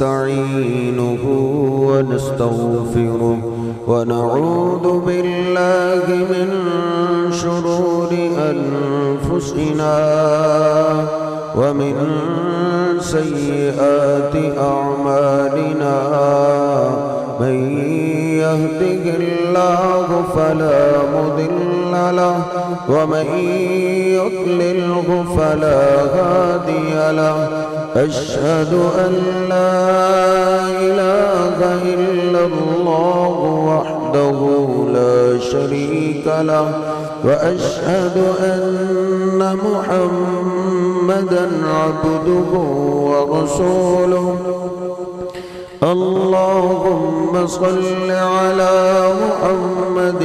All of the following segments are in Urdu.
ونستعينه ونستغفره ونعوذ بالله من شرور أنفسنا ومن سيئات أعمالنا من يهده الله فلا مضل له ومن يضلله فلا هادي له أشهد أن لا إله إلا الله وحده لا شريك له وأشهد أن محمدًا عبده ورسوله اللهم صل على محمد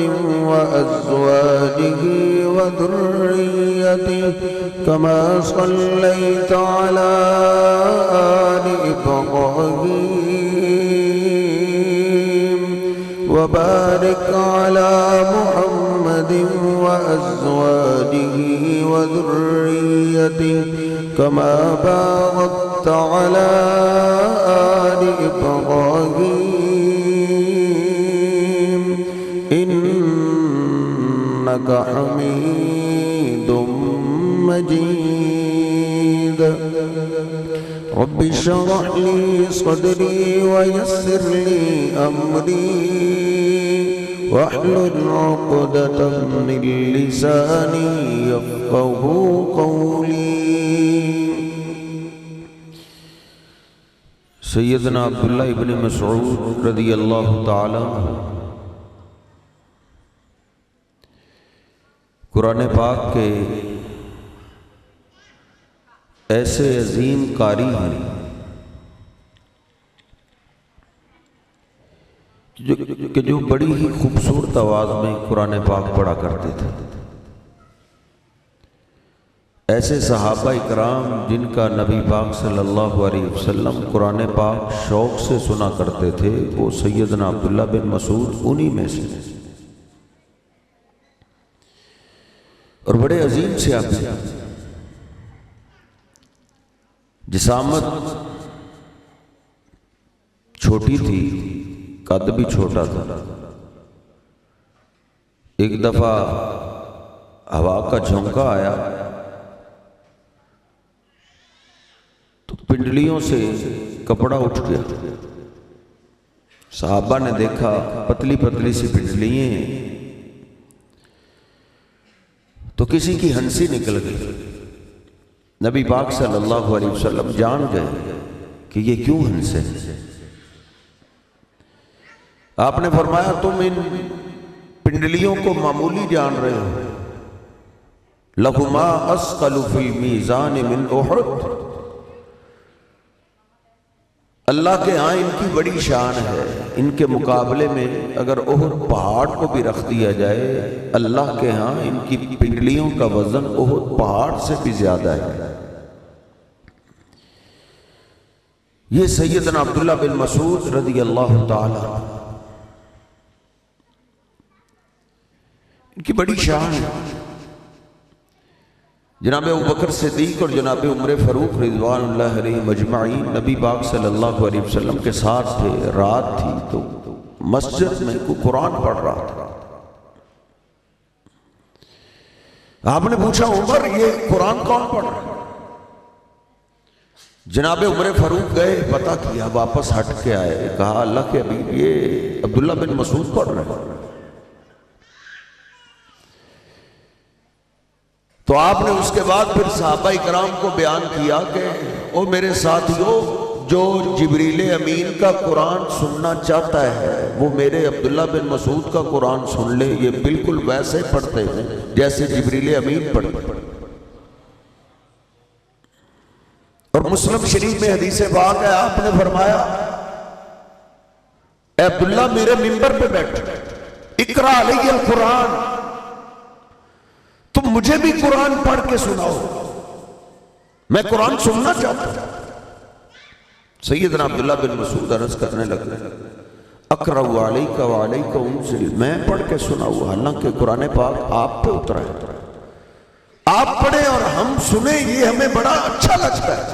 وأزواجه وذريته كما صليت على آل إبراهيم وبارك على محمد وأزواجه وذريته كما باركت على آل إبراهيم إنك حميد مجيد رب اشرح لي صدري ويسر لي أمري واحلل عقدة من لساني يفقه قولي سیدنا عبداللہ ابن مسعود رضی اللہ تعالی قرآن پاک کے ایسے عظیم قاری ہیں کہ جو بڑی ہی خوبصورت آواز میں قرآن پاک پڑھا کرتے تھے۔ ایسے صحابہ اکرام جن کا نبی پاک صلی اللہ علیہ وسلم قرآن پاک شوق سے سنا کرتے تھے وہ سیدنا عبداللہ بن مسعود انہی میں سے، اور بڑے عظیم سے آپ جسامت چھوٹی تھی، قد بھی چھوٹا تھا۔ ایک دفعہ ہوا کا جھونکا آیا تو پنڈلیوں سے کپڑا اٹھ گیا۔ صحابہ نے دیکھا پتلی پتلی سی پنڈلیاں ہیں تو کسی کی ہنسی نکل گئی۔ نبی پاک صلی اللہ علیہ وسلم جان گئے کہ یہ کیوں ہنسے۔ آپ نے فرمایا تم ان پنڈلیوں کو معمولی جان رہے ہو، لَهُمَا أَثْقَلُ فِي الْمِيزَانِ مِنْ أُحُدٍ، اللہ کے ہاں ان کی بڑی شان ہے، ان کے مقابلے میں اگر احد پہاڑ کو بھی رکھ دیا جائے اللہ کے ہاں ان کی پنڈلیوں کا وزن احد پہاڑ سے بھی زیادہ ہے۔ یہ سیدنا عبداللہ بن مسعود رضی اللہ تعالی ان کی بڑی شان ہے۔ جناب ابوبکر صدیق اور جناب عمر فاروق رضوان اللہ علیہ مجمعین نبی پاک صلی اللہ علیہ وسلم کے ساتھ تھے۔ رات تھی تو مسجد میں کوئی قرآن پڑھ رہا تھا۔ آپ نے پوچھا عمر یہ قرآن کون پڑھ رہا ہے؟ جناب عمر فاروق گئے پتہ کیا، واپس ہٹ کے آئے، کہا اللہ کے حبیب یہ عبداللہ بن مسعود پڑھ رہے ہیں۔ تو آپ نے اس کے بعد پھر صحابہ اکرام کو بیان کیا کہ او میرے ساتھیو، جو جبریل امین کا قرآن سننا چاہتا ہے وہ میرے عبداللہ بن مسعود کا قرآن سن لے، یہ بالکل ویسے پڑھتے ہیں جیسے جبریل امین پڑھتے ہیں۔ اور مسلم شریف میں حدیث پاک ہے، آپ نے فرمایا اے عبداللہ میرے منبر پہ بیٹھ، اقرا علیہ القرآن، تم مجھے بھی قرآن پڑھ کے سناؤ، میں قرآن سننا چاہتا ہوں۔ سیدنا عبداللہ بن مسعود عرض کرنے لگے اقرأ علیک وعلیک انزل، میں پڑھ کے سناؤں، حالانکہ قرآن پاک آپ پہ اترا ہے، آپ پڑھیں اور ہم سنیں، یہ ہمیں بڑا اچھا لگتا ہے۔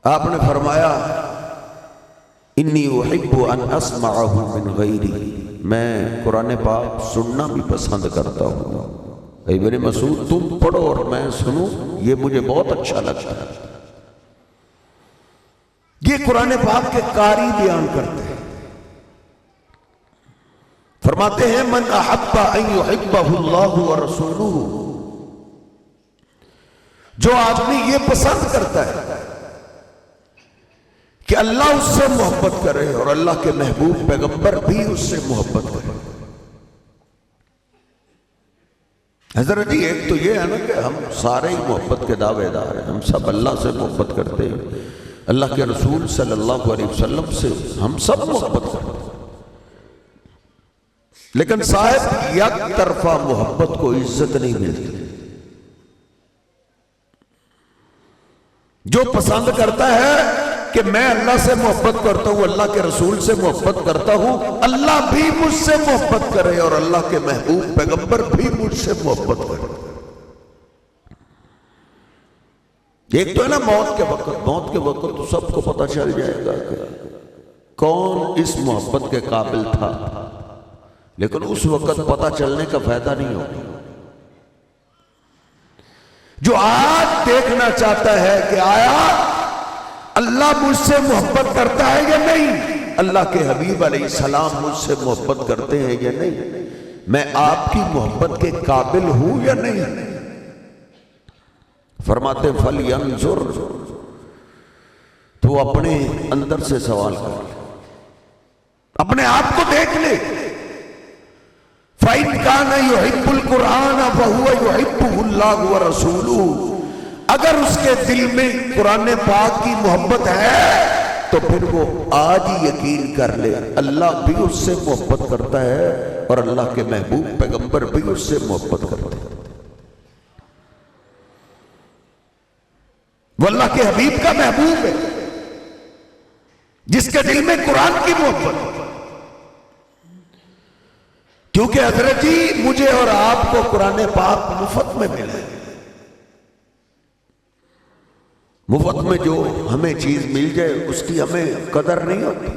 آپ نے فرمایا انی احب ان اسمعہ من غیری، میں قرآن پاک سننا بھی پسند کرتا ہوں۔ اے ابن مسعود تم پڑھو اور میں سنوں، یہ مجھے بہت اچھا لگتا ہے۔ یہ قرآن پاک کے قاری بیان کرتے ہیں، فرماتے ہیں من احب ان یحبہ اللہ ورسولہ، جو آدمی یہ پسند کرتا ہے کہ اللہ اس سے محبت کرے اور اللہ کے محبوب پیغمبر بھی اس سے محبت کرے۔ حضرت جی ایک تو یہ ہے نا کہ ہم سارے ہی محبت کے دعوے دار ہیں، ہم سب اللہ سے محبت کرتے ہیں، اللہ کے رسول صلی اللہ علیہ وسلم سے ہم سب محبت کرتے ہیں، لیکن صاحب یک طرفہ محبت کو عزت نہیں ملتی۔ جو پسند کرتا ہے کہ میں اللہ سے محبت کرتا ہوں، اللہ کے رسول سے محبت کرتا ہوں، اللہ بھی مجھ سے محبت کرے اور اللہ کے محبوب پیغمبر بھی مجھ سے محبت کرے۔ ایک تو ہے نا موت کے وقت تو سب کو پتہ چل جائے گا کہ کون اس محبت کے قابل تھا، لیکن اس وقت پتہ چلنے کا فائدہ نہیں ہوگا۔ جو آج دیکھنا چاہتا ہے کہ آیا اللہ مجھ سے محبت کرتا ہے یا نہیں، اللہ کے حبیب علیہ السلام مجھ سے محبت کرتے ہیں یا نہیں، میں آپ کی محبت کے قابل ہوں یا نہیں، فرماتے فَلْيَنْظُرْ، تو اپنے اندر سے سوال کر لے، اپنے آپ کو دیکھ لے۔ فَإِنْ كَانَ يُحِبُّ الْقُرْآنَ فَهُوَ يُحِبُّهُ اللَّهُ وَرَسُولُهُ، اگر اس کے دل میں قرآن پاک کی محبت ہے تو پھر وہ آج ہی یقین کر لے اللہ بھی اس سے محبت کرتا ہے اور اللہ کے محبوب پیغمبر بھی اس سے محبت کرتے ہیں۔ وہ اللہ کے حبیب کا محبوب ہے جس کے دل میں قرآن کی محبت ہے، کیونکہ حضرت جی مجھے اور آپ کو قرآن پاک مفت میں ملا ہے۔ مفت میں جو ہمیں چیز مل جائے اس کی ہمیں قدر نہیں ہوتی۔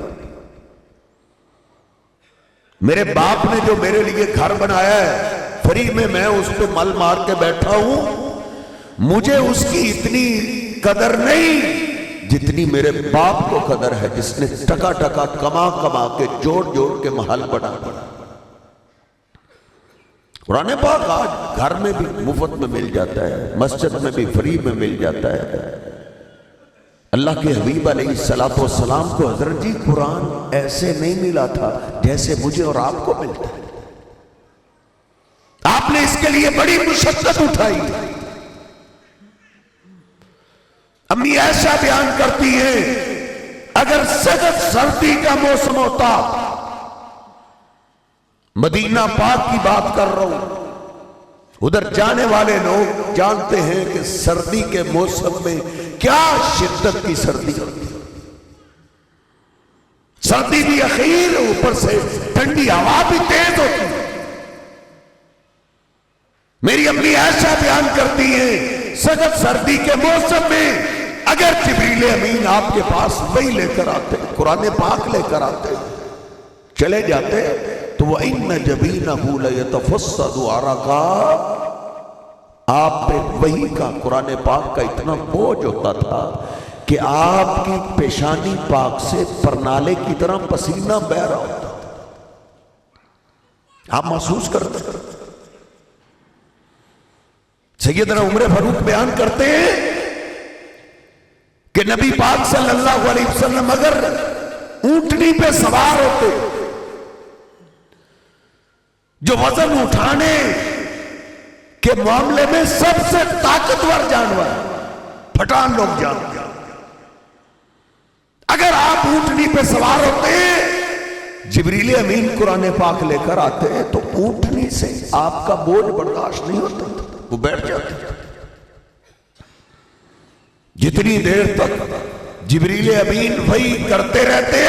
میرے باپ نے جو میرے لیے گھر بنایا ہے فری میں، میں اس پہ مل مار کے بیٹھا ہوں، مجھے اس کی اتنی قدر نہیں جتنی میرے باپ کو قدر ہے جس نے ٹکا ٹکا کما کے جوڑ کے محل بنا۔ قرآن پاک آج گھر میں بھی مفت میں مل جاتا ہے، مسجد میں بھی فری میں مل جاتا ہے۔ اللہ کے حبیب علیہ السلام کو حضرت جی قرآن ایسے نہیں ملا تھا جیسے مجھے اور آپ کو ملتا ہے، آپ نے اس کے لیے بڑی مشقت اٹھائی۔ امی عائشہ بیان کرتی ہیں اگر سخت سردی کا موسم ہوتا، مدینہ پاک کی بات کر رہا ہوں، ادھر جانے والے لوگ جانتے ہیں کہ سردی کے موسم میں کیا شدت کی سردی ہوتی ہے، سردی بھی اخیر، اوپر سے ٹھنڈی ہوا بھی تیز ہوتی ہے۔ میری امی عائشہ بیان کرتی ہیں سخت سردی کے موسم میں اگر جبریل امین آپ کے پاس وہی لے کر آتے، قرآن پاک لے کر آتے، چلے جاتے تو وَإِنَّ جَبِينَهُ لَيَتَفَصَّدُ عَرَقًا، آپ پہ وحی کا قرآن پاک کا اتنا بوجھ ہوتا تھا کہ آپ کی پیشانی پاک سے پرنالے کی طرح پسینہ بہہ رہا ہوتا تھا، آپ محسوس کرتے۔ سیدنا عمر فاروق بیان کرتے ہیں کہ نبی پاک صلی اللہ علیہ وسلم اگر اونٹنی پہ سوار ہوتے، جو وزن اٹھانے کے معاملے میں سب سے طاقتور جانور پٹھان لوگ جانتے ہیں، اگر آپ اونٹنی پہ سوار ہوتے جبریل امین قرآن پاک لے کر آتے تو اونٹنی سے آپ کا بوجھ برداشت نہیں ہوتا تھا، وہ بیٹھ جاتے تھے۔ جتنی دیر تک جبریل امین وحی کرتے رہتے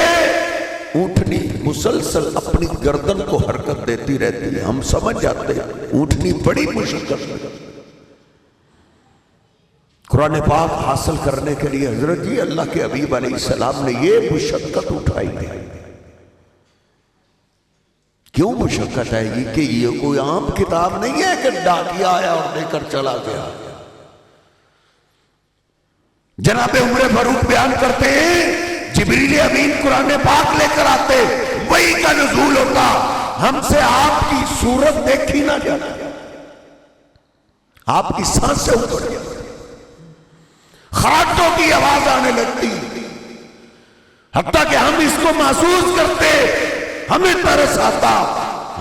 اونٹنی مسلسل اپنی گردن کو حرکت دیتی رہتی ہے، ہم سمجھ جاتے ہیں اونٹنی بڑی مشکل ہے۔ قرآن پاک حاصل کرنے کے لیے حضرت جی اللہ کے حبیب علیہ السلام نے یہ مشقت اٹھائی ہے۔ کیوں مشقت ہے یہ کہ یہ کوئی عام کتاب نہیں ہے کہ ڈاکیا آیا اور لے کر چلا گیا۔ جناب عمر فاروق بیان کرتے ہیں جبریل امین قرآن پاک لے کر آتے، وہی کا نزول ہوتا، ہم سے آپ کی صورت دیکھی نہ جاتی، آپ کی سانس سے اتر جاتی، خراٹوں کی آواز آنے لگتی، حتیٰ کہ ہم اس کو محسوس کرتے، ہمیں ترس آتا،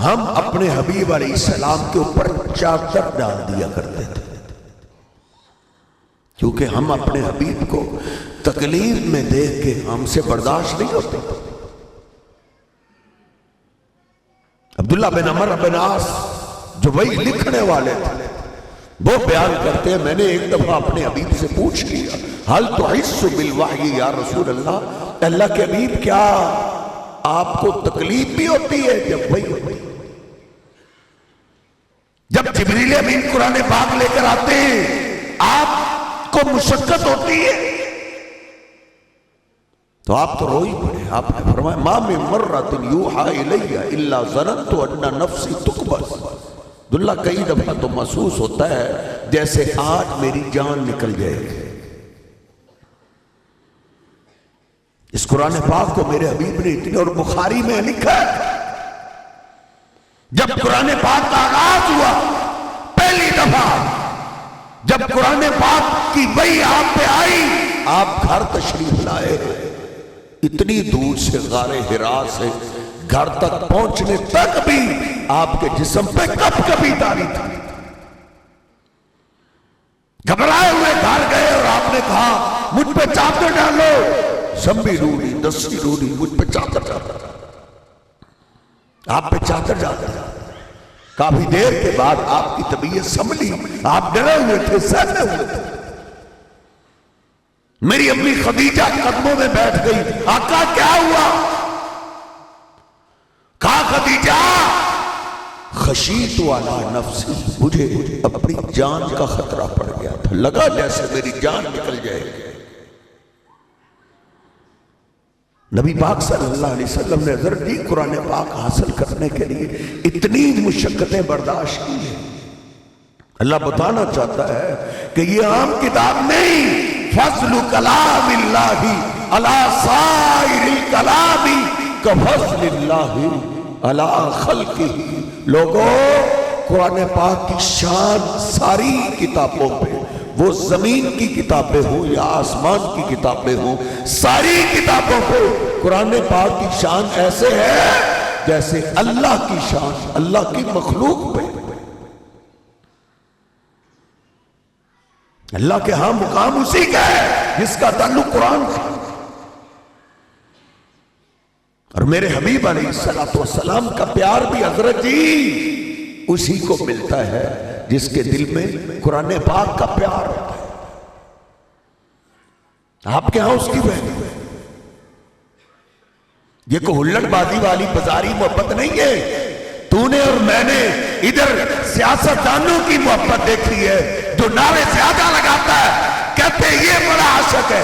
ہم اپنے حبیب علیہ السلام کے اوپر چادر ڈال دیا کرتے تھے، کیونکہ ہم اپنے حبیب کو تکلیف میں دیکھ کے ہم سے برداشت نہیں ہوتے۔ عبداللہ بن عمر بن عاص جو وہی لکھنے والے تھے وہ بیان کرتے ہیں میں نے ایک دفعہ اپنے حبیب سے پوچھ لیا حل تحس بالوحی یا رسول اللہ، اللہ کے حبیب کیا آپ کو تکلیف بھی ہوتی ہے جب وہی ہوتی، جب جبریل امین قرآن پاک لے کر آتے ہیں آپ کو مشقت ہوتی ہے؟ تو آپ تو روئی پڑے، آپ نے فرمایا ما من مرۃ یوحی الی الا ظننت ان نفسی تقبض، عبداللہ کئی دفعہ تو محسوس ہوتا ہے جیسے آج میری جان نکل جائے گی۔ اس قرآن پاک کو میرے حبیب نے اتنی، اور بخاری میں لکھا ہے جب قرآن پاک کا آغاز ہوا پہلی دفعہ جب قرآن پاک کی وحی آپ پہ آئی، آپ گھر تشریف لائے، اتنی دور سے غار حرا سے گھر تک پہنچنے تک بھی آپ کے جسم پہ کب کبھی داری تھی، گھبرائے ہوئے گھر گئے اور آپ نے کہا مجھ پہ چادر ڈالو، سمبھی روڑی دسی روڑی مجھ پہ چادر ڈالو، آپ پہ چادر ڈالو۔ کافی دیر کے بعد آپ کی طبیعت سنبھلی، آپ ڈرے ہوئے تھے، سہمے ہوئے تھے، میری امی خدیجہ قدموں میں بیٹھ گئی، آقا کیا ہوا؟ کہا خدیجہ خشیت علی نفسی، مجھے اپنی جان کا خطرہ پڑ گیا تھا، لگا جیسے میری جان نکل جائے گی۔ نبی پاک صلی اللہ علیہ وسلم نے حضرت جی قرآن پاک حاصل کرنے کے لیے اتنی مشقتیں برداشت کی ہیں۔ اللہ بتانا چاہتا ہے کہ یہ عام کتاب نہیں، فضل کلام اللہ علی سائر الکلام کفضل اللہ علی خلقہ۔ لوگوں قرآن پاک کی شان ساری کتابوں پہ، وہ زمین کی کتابیں ہوں یا آسمان کی کتابیں ہوں، ساری کتابوں پہ قرآن پاک کی شان ایسے ہے جیسے اللہ کی شان اللہ کی مخلوق پہ۔ اللہ کے ہاں مقام اسی کا ہے جس کا تعلق قرآن سے، اور میرے حبیب علیہ السلام کا پیار بھی حضرت جی اسی کو ملتا ہے جس کے دل میں قرآن پاک کا پیار ہوتا ہے۔ آپ کے ہاں اس کی ویلیو ہے، یہ کوئی ہلڑ بازی والی بازاری محبت نہیں ہے۔ تو نے اور میں نے ادھر سیاست دانوں کی محبت دیکھی ہے جو نعرے زیادہ لگاتا ہے، کہتے ہیں یہ بڑا عاشق ہے۔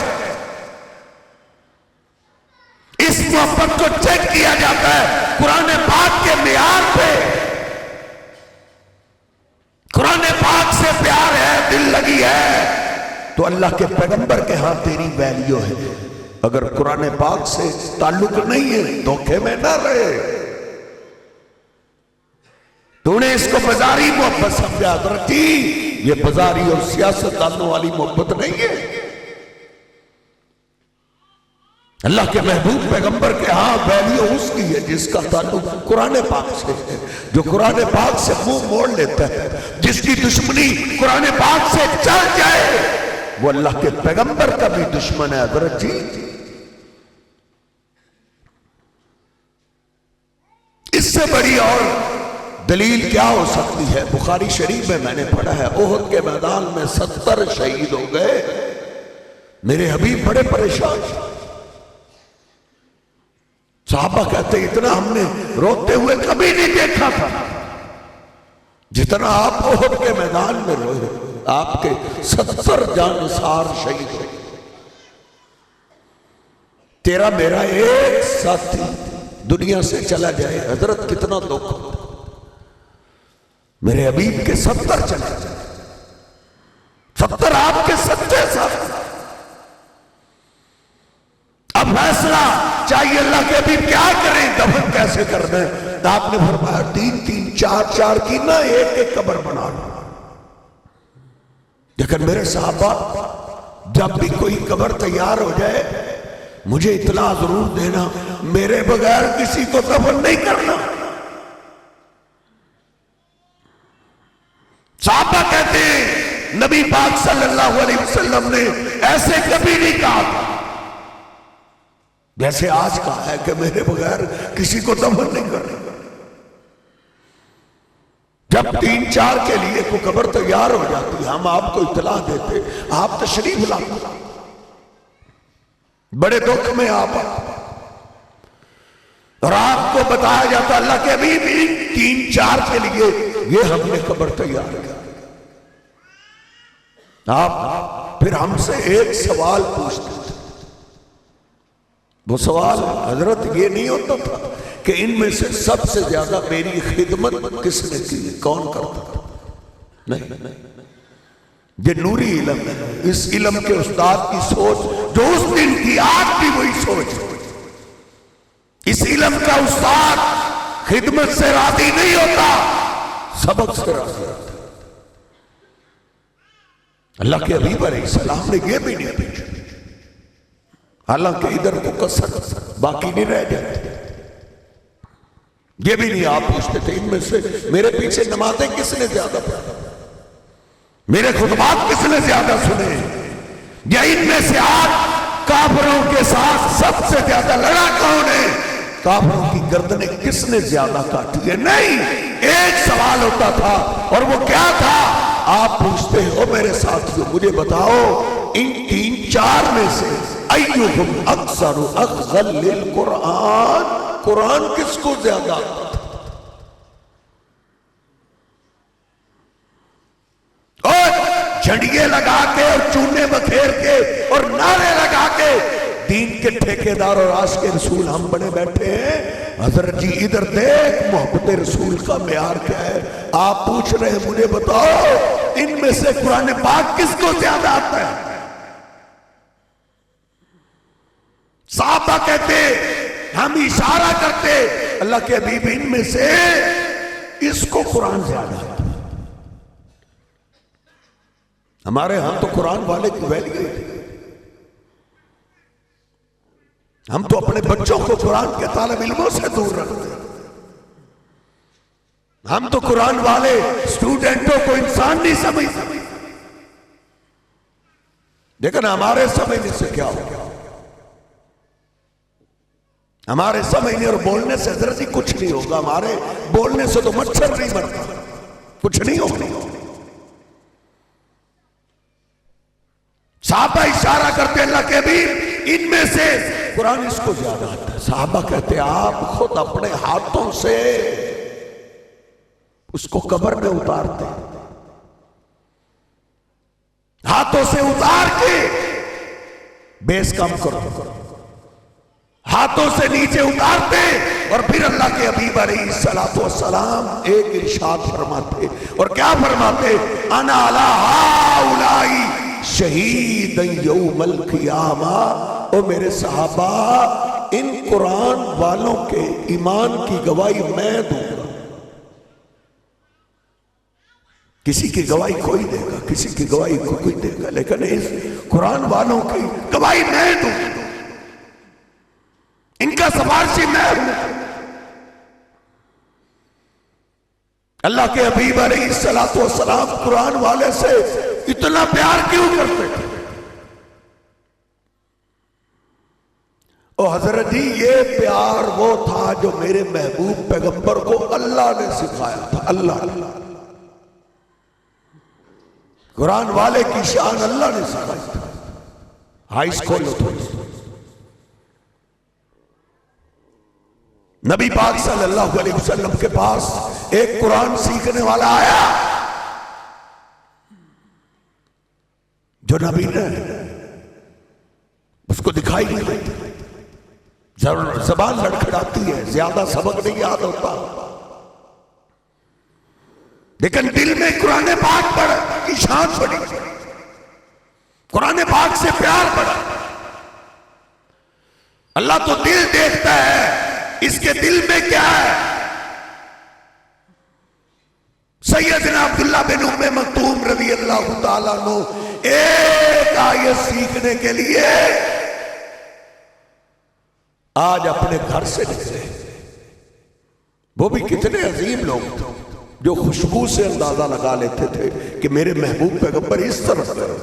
اس محبت کو چیک کیا جاتا ہے قرآن پاک کے معیار پہ، قرآن پاک سے پیار ہے، دل لگی ہے تو اللہ کے پیغمبر کے ہاں تیری ویلیو ہے۔ اگر قرآن پاک سے تعلق نہیں ہے دھوکے میں نہ رہے۔ تو نے اس کو بازاری محبت سمجھا، حضرت جی یہ بازاری اور سیاست دانوں والی محبت نہیں ہے۔ اللہ کے محبوب پیغمبر کے ہاں ویلیو اس کی ہے جس کا تعلق قرآن پاک سے ہے، جو قرآن پاک سے منہ موڑ لیتا ہے، جس کی دشمنی قرآن پاک سے چل جائے وہ اللہ کے پیغمبر کا بھی دشمن ہے۔ حضرت جی اس سے بڑی اور دلیل کیا ہو سکتی ہے؟ بخاری شریف میں نے پڑھا ہے احد کے میدان میں 70 شہید ہو گئے، میرے حبیب بڑے پریشان، صحابہ کہتے اتنا ہم نے روتے ہوئے کبھی نہیں دیکھا تھا جتنا آپ احد کے میدان میں روئے۔ آپ کے 70 جانثار شہید ہو، تیرا میرا ایک ساتھی دنیا سے چلا جائے حضرت کتنا دکھ ہوتا۔ میرے حبیب کے 70 چلے جائے، 70 آپ کے سچے ساتھ۔ اب فیصلہ چاہیے اللہ کے حبیب کیا کریں، دفن کیسے کرنا ہے؟ تو آپ نے فرمایا 3 4 کی نہ ایک قبر بنا لو۔ لیکن میرے صحابہ جب بھی کوئی قبر تیار ہو جائے مجھے اطلاع ضرور دینا، میرے بغیر کسی کو دفن نہیں کرنا۔ صحابہ کہتے ہیں نبی پاک صلی اللہ علیہ وسلم نے ایسے کبھی نہیں کہا جیسے آج کہا ہے کہ میرے بغیر کسی کو دفن نہیں کرنا۔ جب 3 4 کے لیے کوئی قبر تیار ہو جاتی ہم آپ کو اطلاع دیتے، آپ تشریف لاتے، بڑے دکھ میں آپ اور آپ کو بتایا جاتا اللہ کے ابھی بھی 3 4 کے لیے یہ ہم نے قبر تیار کیا۔ آپ پھر ہم سے ایک سوال پوچھتے تھے، وہ سوال حضرت یہ نہیں ہوتا تھا کہ ان میں سے سب سے زیادہ میری خدمت کس نے کی، کون کرتا تھا؟ نہیں، یہ نوری علم ہے، اس علم کے استاد کی سوچ جو اس دن کی آج بھی وہی سوچ ہے۔ اس علم کا استاد خدمت سے راضی نہیں ہوتا، سبق سے راضی ہوتا۔ اللہ کے حبیب علیہ السلام نے یہ بھی نہیں پوچھا، حالانکہ ادھر کو کسر باقی نہیں رہ جاتے، یہ بھی نہیں آپ پوچھتے تھے ان میں سے میرے پیچھے نمازیں کس نے زیادہ پڑھی، میرے خطبات کس نے زیادہ سنے، یا ان میں سے آج کافروں کے ساتھ سب سے زیادہ لڑا کون ہے، کافروں کی گردنیں کس نے زیادہ کاٹی ہے؟ نہیں، ایک سوال ہوتا تھا اور وہ کیا تھا؟ آپ پوچھتے ہو میرے ساتھیوں مجھے بتاؤ ان 3 4 میں سے ایہم اکثر اخذا للقرآن، قرآن کس کو زیادہ؟ اور جھنڈیے لگا کے اور چونے بکھیر کے اور نعرے لگا کے دین کے ٹھیکیدار اور عاشق رسول ہم بنے بیٹھے ہیں۔ حضرت جی ادھر دیکھ محبت رسول کا معیار کیا ہے۔ آپ پوچھ رہے ہیں مجھے بتاؤ ان میں سے قرآن پاک کس کو زیادہ آتا ہے؟ صحابہ کہتے ہم اشارہ کرتے اللہ کے حبیب ان میں سے اس کو قرآن زیادہ آتا ہے۔ ہمارے ہاں تو قرآن والے کی ویلیو ہے، ہم تو اپنے بچوں کو قرآن کے طالب علموں سے دور رکھتے ہیں، ہم تو قرآن والے اسٹوڈنٹوں کو انسان نہیں سمجھتے، لیکن ہمارے سمجھنے سے کیا ہوگا؟ ہمارے سمجھنے اور بولنے سے حضرت ہی کچھ نہیں ہوگا، ہمارے بولنے سے تو مچھر نہیں مرتا، کچھ نہیں ہوگا۔ صحابہ اشارہ کرتے اللہ کے حبیب ان میں سے قرآن اس کو زیادہ آتا ہے۔ صحابہ کہتے آپ خود اپنے ہاتھوں سے اس کو قبر میں اتارتے، ہاتھوں سے اتار کے بیس کم کرو، ہاتھوں سے نیچے اتارتے اور پھر اللہ کے حبیب علیہ السلام ایک ارشاد فرماتے، اور کیا فرماتے؟ انا علی ہؤلاء شہید یوم القیامہ۔ او میرے صحابہ ان قرآن والوں کے ایمان کی گواہی میں دوں گا، کسی کی گواہی کوئی دے گا، کسی کی گواہی کوئی دے گا، لیکن اس قرآن والوں کی گواہی میں دوں گا، ان کا سفارشی میں ہوں۔ اللہ کے حبیب علیہ السلام قرآن والے سے اتنا پیار کیوں کرتے تھے؟ اور حضرت جی یہ پیار وہ تھا جو میرے محبوب پیغمبر کو اللہ نے سکھایا تھا۔ اللہ قرآن والے کی شان اللہ نے سکھائی تھی۔ ہائی اسکول نبی پاک صلی اللہ علیہ وسلم کے پاس ایک قرآن سیکھنے والا آیا، جو نبی نے اس کو دکھائی نہیں دیتی، زبان لڑکھڑاتی ہے، زیادہ سبق نہیں یاد ہوتا، لیکن دل میں قرآن پاک کی شان بڑی، قرآن پاک سے پیار بڑا۔ اللہ تو دل دیکھتا ہے، اس کے دل میں کیا ہے۔ سیدنا عبداللہ بن ام مکتوم رضی اللہ تعالیٰ عنہ ایک آیت سیکھنے کے لیے آج اپنے گھر سے نکلے۔ وہ بھی کتنے عظیم لوگ تھے جو خوشبو سے اندازہ لگا لیتے تھے کہ میرے محبوب پیغمبر اس طرف گئے۔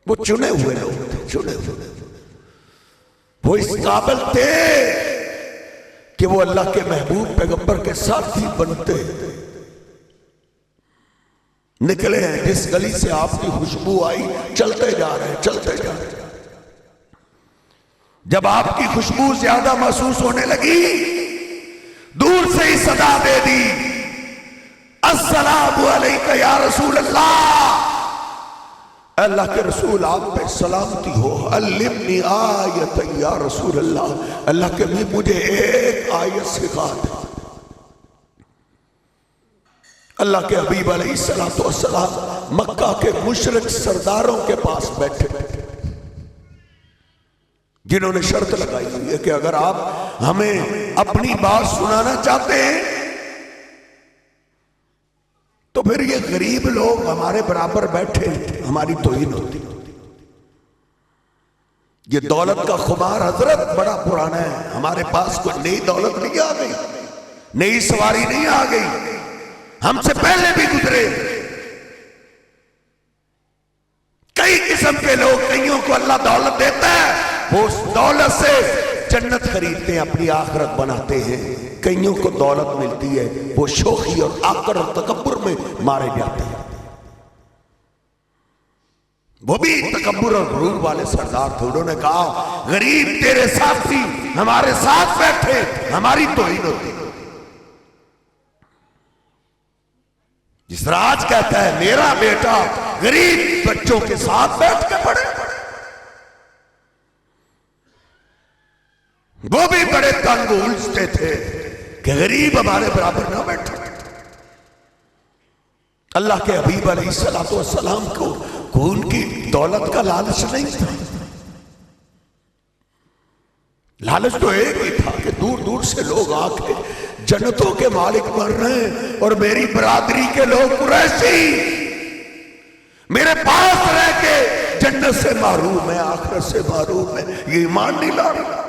وہ چنے ہوئے لوگ تھے، چنے ہوئے، وہ اس قابل تھے کہ وہ اللہ کے محبوب پیغمبر کے ساتھی بنتے۔ نکلے ہیں، جس گلی سے آپ کی خوشبو آئی چلتے جا رہے ہیں، چلتے جا رہے ہیں۔ جب آپ کی خوشبو زیادہ محسوس ہونے لگی، دور سے ہی صدا دے دی، السلام علیکہ یا رسول اللہ، اللہ کے رسول آپ پہ سلامتی ہو، علمنی آیت یا رسول اللہ، اللہ کے بھی مجھے ایک آیت سکھا دے۔ اللہ کے حبیب علیہ السلام مکہ کے مشرک سرداروں کے پاس بیٹھے، جنہوں نے شرط لگائی ہوئی ہے کہ اگر آپ ہمیں اپنی بات سنانا چاہتے ہیں تو پھر یہ غریب لوگ ہمارے برابر بیٹھے ہماری توہین ہوتی۔ یہ دولت کا خمار حضرت بڑا پرانا ہے، ہمارے پاس کوئی نئی دولت نہیں آ گئی، نئی سواری نہیں آ گئی، ہم سے پہلے بھی گزرے۔ کئی قسم کے لوگ، کئیوں کو اللہ دولت دیتا ہے، وہ اس دولت سے جنت خریدتے ہیں، اپنی آخرت بناتے ہیں۔ کئیوں کو دولت ملتی ہے، وہ شوخی اور آکر اور تکبر میں مارے جاتے ہیں۔ وہ بھی تکبر اور غرور والے سردار تھے، انہوں نے کہا غریب تیرے ساتھی ہمارے ساتھ بیٹھے ہماری توہین ہوتی۔ جس طرح آج کہتا ہے میرا بیٹا غریب بچوں کے ساتھ بیٹھ کے پڑھے، وہ بھی بڑے تنگ الجھتے تھے کہ غریب ہمارے برابر نہ بیٹھے۔ اللہ کے حبیب علیہ السلام کو ان کی دولت کا لالچ نہیں تھا، لالچ تو ایک ہی تھا کہ دور دور سے لوگ آ کے جنتوں کے مالک بن رہے ہیں اور میری برادری کے لوگ قریشی میرے پاس رہ کے جنت سے محروم ہے، آخرت سے محروم ہے، یہ ایمان نہیں لا رہا۔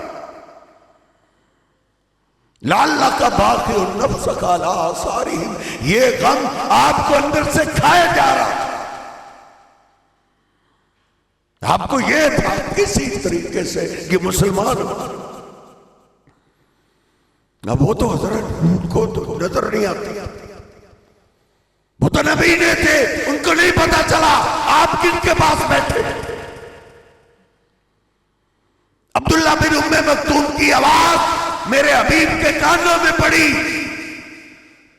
لعلک باقی النفس علی آثارہم، یہ غم آپ کو اندر سے کھائے جا رہا تھا۔ آپ کو یہ تھا کسی طریقے سے یہ مسلمان ہو۔ اب وہ تو حضرت کو تو نظر نہیں آتی، وہ تو نبی نے تھے، ان کو نہیں پتا چلا آپ کن کے پاس بیٹھے۔ عبداللہ بن ام مکتوم کی آواز میرے حبیب کے کانوں میں پڑی،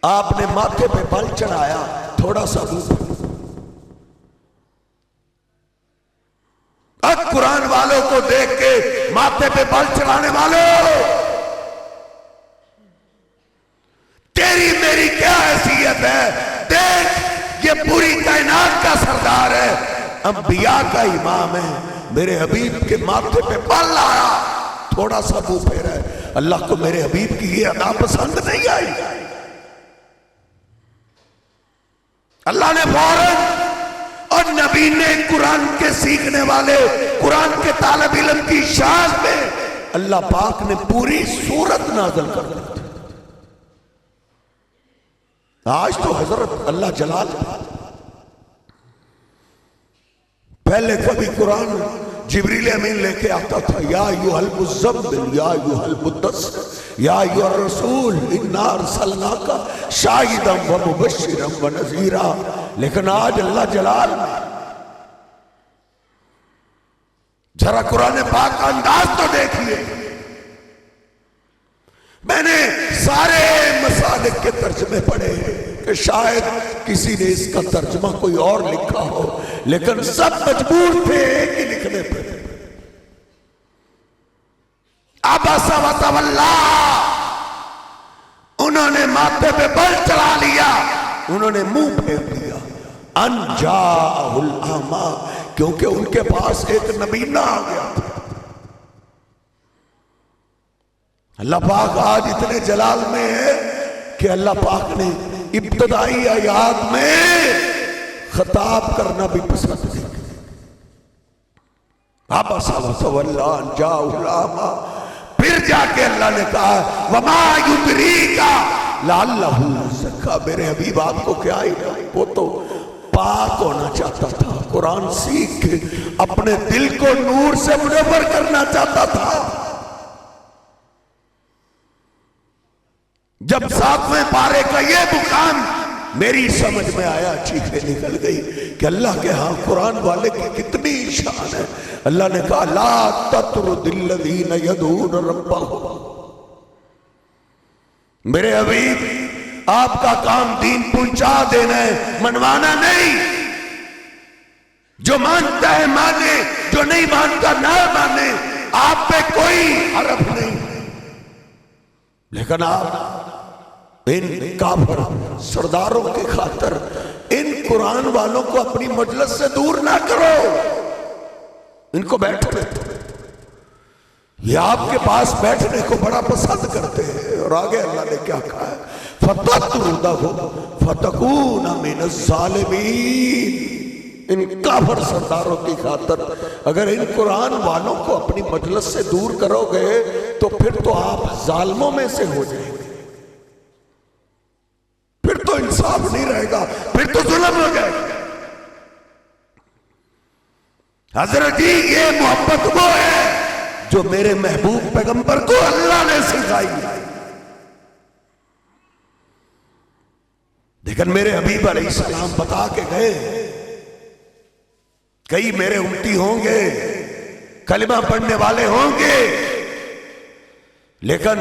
آپ نے ماتھے پہ بل چڑھایا، تھوڑا سا اب قرآن والوں کو دیکھ کے ماتھے پہ بل چڑھانے والوں، تیری میری کیا حیثیت ہے؟ دیکھ یہ پوری کائنات کا سردار ہے، انبیاء کا امام ہے، میرے حبیب کے ماتھے پہ بل آیا، تھوڑا سا منہ پھیرا ہے۔ اللہ کو میرے حبیب کی یہ ادا پسند نہیں آئی۔ اللہ نے فوراً، اور نبی نے قرآن کے سیکھنے والے، قرآن کے طالب علم کی شان میں اللہ پاک نے پوری سورت نازل کر دی۔ آج تو حضرت اللہ جلال پہلے کبھی قرآن جبریل امین لے کے آتا تھا، یا ایھا المزمل یا ایھا المدثر یا ایھا الرسول انا ارسلناک شاہدا ومبشرا ونذیرا، لیکن آج اللہ جلال ذرا قرآن پاک کا انداز تو دیکھیے۔ میں نے سارے مسالک کے ترجمے پڑھے کہ شاید کسی نے اس کا ترجمہ کوئی اور لکھا ہو، لیکن سب مجبور تھے ایک ہی لکھنے پہ۔ عبس وتولی، انہوں نے ماتھے پہ بل چلا لیا، انہوں نے منہ پھیر دیا۔ ان جاءہ الاعمی، کیونکہ ان کے پاس ایک نبینہ آ گیا تھا۔ اللہ پاک آج اتنے جلال میں ہے کہ اللہ پاک نے ابتدائی آیات میں خطاب کرنا بھی پسند نہیں کیا۔ عبس وتولی ان جاءہ الاعمی، پھر جا کے اللہ نے کہا وما یدریک لعلہ یزکیٰ، میرے حبیب آپ کو کیا ہی، وہ تو پاک ہونا چاہتا تھا، قرآن سیکھ کے اپنے دل کو نور سے منور کرنا چاہتا تھا۔ جب 7ویں پارے کا یہ مقام میری سمجھ میں آیا، چیخیں نکل گئی کہ اللہ کے ہاں قرآن والے کی کتنی شان ہے۔ اللہ نے کہا لا تطرد الذین یدعون ربہم، میرے حبیب آپ کا کام دین پہنچا دینا ہے، منوانا نہیں۔ جو مانتا ہے مانے، جو نہیں مانتا نہ مانے، آپ پہ کوئی حرف نہیں، لیکن آپ ان کافر سرداروں کی خاطر ان قرآن والوں کو اپنی مجلس سے دور نہ کرو، ان کو بیٹھنے دو، یہ آپ کے پاس بیٹھنے کو بڑا پسند کرتے ہیں۔ اور آگے اللہ نے کیا کہا ہے فَتَطْرُدَهُمْ فَتَكُونَ مِنَ الظَّالِمِينَ، ان کافر سرداروں کی خاطر اگر ان قرآن والوں کو اپنی مجلس سے دور کرو گے تو پھر تو آپ ظالموں میں سے ہو جائیں گے، پھر تو انصاف نہیں رہے گا، پھر تو ظلم ہو جائے گا۔ حضرت جی یہ محبت وہ ہے جو میرے محبوب پیغمبر کو اللہ نے سکھائی۔ لیکن میرے حبیب علیہ السلام بتا کے گئے کئی میرے امتی ہوں گے، کلمہ پڑھنے والے ہوں گے، لیکن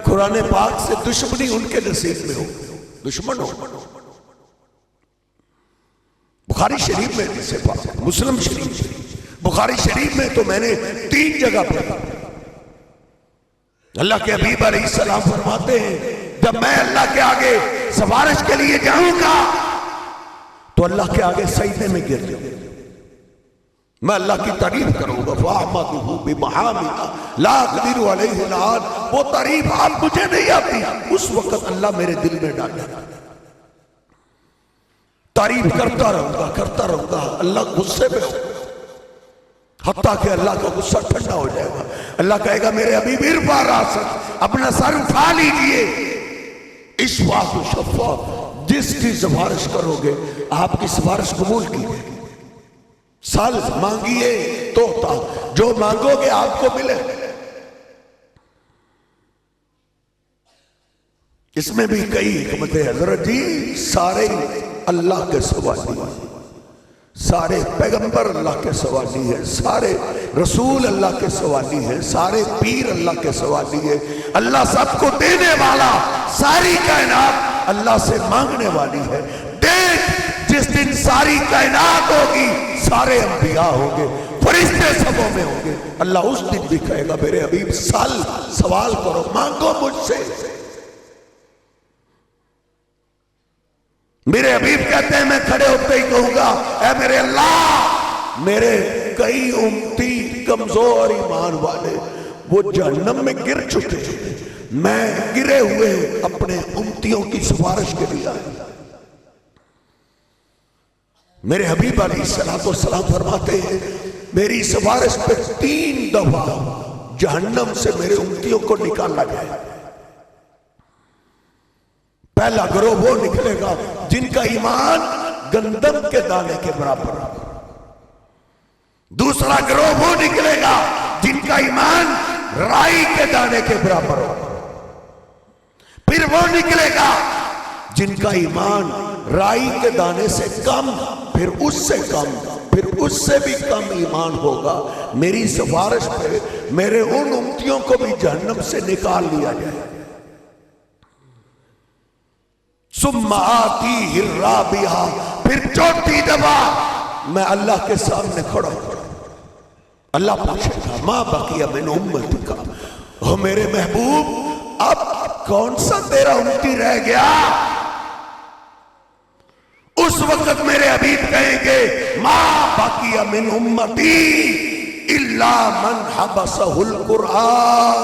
قرآن پاک سے دشمنی ان کے نصیب میں ہو، دشمن ہو۔ بخاری شریف میں جسے پاک، مسلم شریف، بخاری شریف میں تو میں نے 3 جگہ پڑھا۔ اللہ کے حبیب علیہ السلام فرماتے ہیں جب میں اللہ کے آگے سفارش کے لیے جاؤں گا تو اللہ کے آگے سجدے میں گر جاؤں گا، میں اللہ کی تعریف کروں گا فَأَحْمَدُهُ بِمَحَامِدَ لَا أَقْدِرُ عَلَيْهِ الْآنَ، وہ تعریف آپ مجھے نہیں آتی، اس وقت اللہ میرے دل میں ڈالے گا، تعریف کرتا رہوں گا، اللہ غصے میں ہو، حتیٰ کہ اللہ کا غصہ ٹھنڈا ہو جائے گا۔ اللہ کہے گا میرے حبیب ارفع راسک، اپنا سر اٹھا لیجئے، اشفع تشفع، جس کی سفارش کرو گے آپ کی سفارش قبول کی گئی۔ سال مانگیے تو ہوتا، جو مانگو گے آپ کو ملے۔ اس میں بھی کئی حکمتیں حضرت جی، سارے اللہ کے سوالی ہیں، سارے پیغمبر اللہ کے سوالی ہیں، سارے رسول اللہ کے سوالی ہیں، سارے پیر اللہ کے سوالی ہیں۔ اللہ سب کو دینے والا، ساری کائنات اللہ سے مانگنے والی ہے۔ دیکھ جس دن ساری کائنات ہوگی، سارے انبیاء ہوں گے، فرشتے سبوں میں ہوں گے، اللہ اس دن بھی کہے گا میرے حبیب سوال کرو، مانگو مجھ سے۔ میرے حبیب کہتے ہیں میں کھڑے ہوتے ہی کہوں گا اے میرے اللہ، میرے کئی امتی کمزور ایمان والے وہ جہنم میں گر چکے ہیں، میں گرے ہوئے اپنے امتیوں کی سفارش کے لیے آیا۔ میرے حبیب علیہ السلام فرماتے ہیں میری سفارش پہ 3 دفعہ جہنم سے میرے امتیوں کو نکالا جائے۔ پہلا گروہ وہ نکلے گا جن کا ایمان گندم کے دانے کے برابر ہو، دوسرا گروہ وہ نکلے گا جن کا ایمان رائی کے دانے کے برابر ہو، پھر وہ نکلے گا جن کا ایمان رائی کے دانے سے کم، پھر اس سے کم، پھر اس سے بھی کم ایمان ہوگا۔ میری سفارش پہ میرے ان امتیوں کو بھی جہنم سے نکال لیا جائے۔ ثم آتیہ الرابعہ، پھر چوتھی دفعہ میں اللہ کے سامنے کھڑا ہوں، اللہ پوچھے گا ما بقی من امتک، او میرے محبوب اب کون سا تیرا امتی رہ گیا؟ اس وقت میرے حبیب کہیں گے ما بقی من امتی الا من حبسہ القرآن،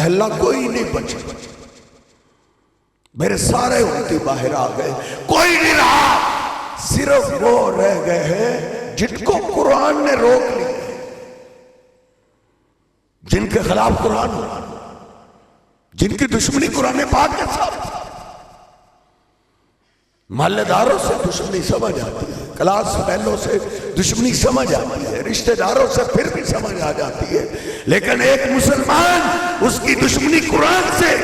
اللہ کوئی نہیں بچا، میرے سارے امتی باہر آ گئے، کوئی نہیں رہا، صرف وہ رہ گئے ہیں جن کو قرآن نے روک لیا، جن کے خلاف قرآن ہو، جن کی دشمنی قرآن پاک کے ساتھ، محلے داروں سے دشمنی سمجھ آتی ہے، کلاس فیلوں سے دشمنی سمجھ آتی ہے، رشتہ داروں سے پھر بھی سمجھ آ جاتی ہے، لیکن ایک مسلمان اس کی دشمنی قرآن سے،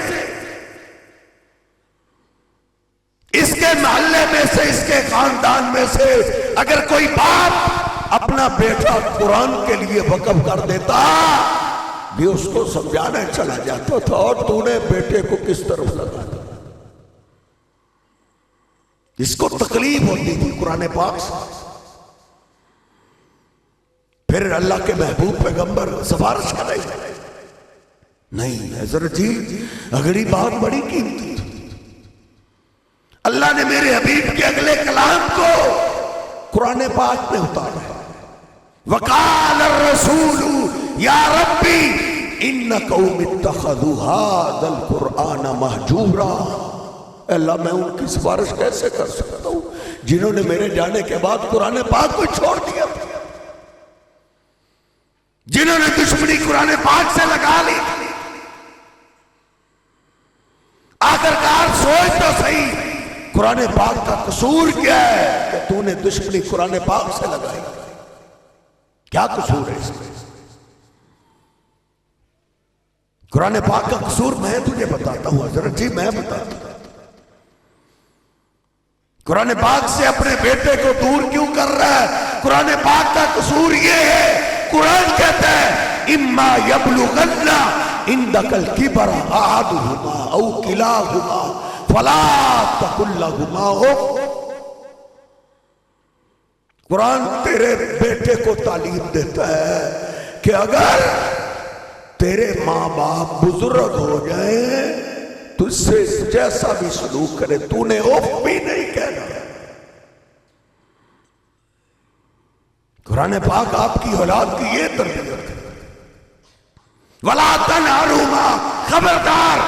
اس کے محلے میں سے، اس کے خاندان میں سے اگر کوئی باپ اپنا بیٹا قرآن کے لیے وقف کر دیتا بھی اس کو سمجھانے چلا جاتا تھا، اور تو نے بیٹے کو کس طرف لگا دیا، اس کو تکلیف ہوتی تھی قرآن پاک سے، پھر اللہ کے محبوب پیغمبر سفارش کرے نہیں حضرت جی اگلی بات بڑی قیمتی تھی، اللہ نے میرے حبیب کے اگلے کلام کو قرآن پاک میں اتارا ہے، وقال الرسول یا ربی ان قوم اتخذوا هذا القرآن مہجورا، اللہ میں ان کی سفارش کیسے کر سکتا ہوں جنہوں نے میرے جانے کے بعد قرآن پاک کو چھوڑ دیا، جنہوں نے دشمنی قرآن پاک سے لگا لی، آخرکار سوچ تو صحیح قرآن پاک کا قصور کیا ہے کہ تو نے دشمنی قرآن پاک سے لگائی، کیا قصور ہے اس میں؟ قرآن پاک کا قصور میں تجھے بتاتا ہوں حضرت جی، میں بتاتا ہوں، قرآن پاک سے اپنے بیٹے کو دور کیوں کر رہا ہے؟ قرآن پاک کا قصور یہ ہے، قرآن کہتا ہے اما یبلغن عندک الکبر احدہما او کلاہما فلا تقل لہما اف، قرآن تیرے بیٹے کو تعلیم دیتا ہے کہ اگر تیرے ماں باپ بزرگ ہو جائیں تو اس سے جیسا بھی سلوک کرے تو نے اوف بھی نہیں کہنا، قرآن پاک آپ کی اولاد کی یہ تربیت ہے، وَلَا تَنْهَرْهُمَا، خبردار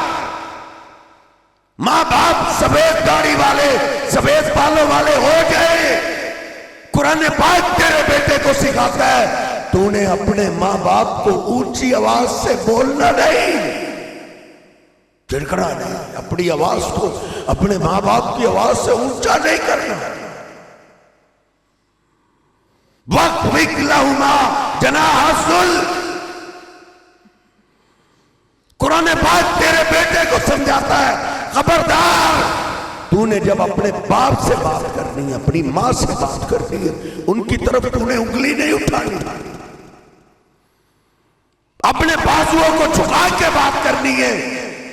ماں باپ سفید داڑھی والے سفید بالوں والے ہو جائے، قرآن پاک تیرے بیٹے کو سکھاتا ہے تو نے اپنے ماں باپ کو اونچی آواز سے بولنا نہیں، چڑکنا نہیں، اپنی آواز کو اپنے ماں باپ کی آواز سے اونچا نہیں کرنا، وَاخْفِضْ لَهُمَا جَنَاحَ الذُّلِّ، قرآن پاک تیرے بیٹے کو سمجھاتا ہے خبردار تو نے جب اپنے باپ سے بات کرنی ہے، اپنی ماں سے بات کرنی ہے، ان کی طرف تو نے انگلی نہیں اٹھانی، اپنے بازوؤں کو جھکا کے بات کرنی ہے،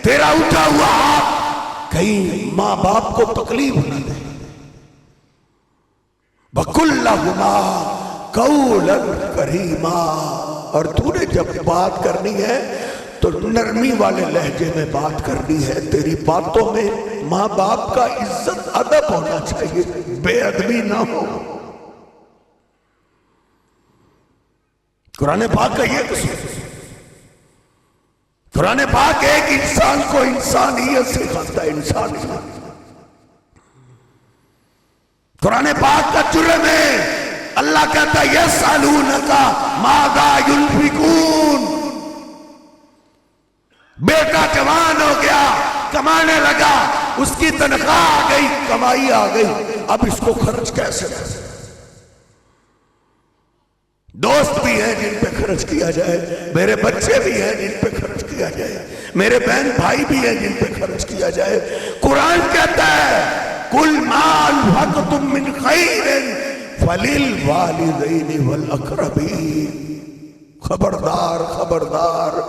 تیرا اٹھا ہوا ہاتھ کہیں ماں باپ کو تکلیف نہ دے، وَقُلْ لَهُمَا قَوْلًا كَرِيمًا، اور تو نے جب بات کرنی ہے تو نرمی والے لہجے میں بات کرنی ہے، تیری باتوں میں ماں باپ کا عزت ادب ہونا چاہیے، بے ادبی نہ ہو، قرآن پاک کا یہ قصور ہے، قرآن پاک ایک انسان کو انسانیت سکھاتا ہے، انسانیت، قرآن پاک کا جرم ہے، اللہ کہتا ہے یسألونک ماذا ينفقون، بیٹا جوان ہو گیا، کمانے لگا، اس کی تنخواہ آ گئی، کمائی آ گئی، اب اس کو خرچ کیسے کرے؟ دوست بھی ہیں جن پہ خرچ کیا جائے، میرے بچے بھی ہیں جن پہ خرچ کیا جائے، میرے بہن بھائی بھی ہیں جن پہ خرچ کیا جائے، قرآن کہتا ہے کل ما انفقتم من خیر فللوالدین والاقربین، خبردار خبردار،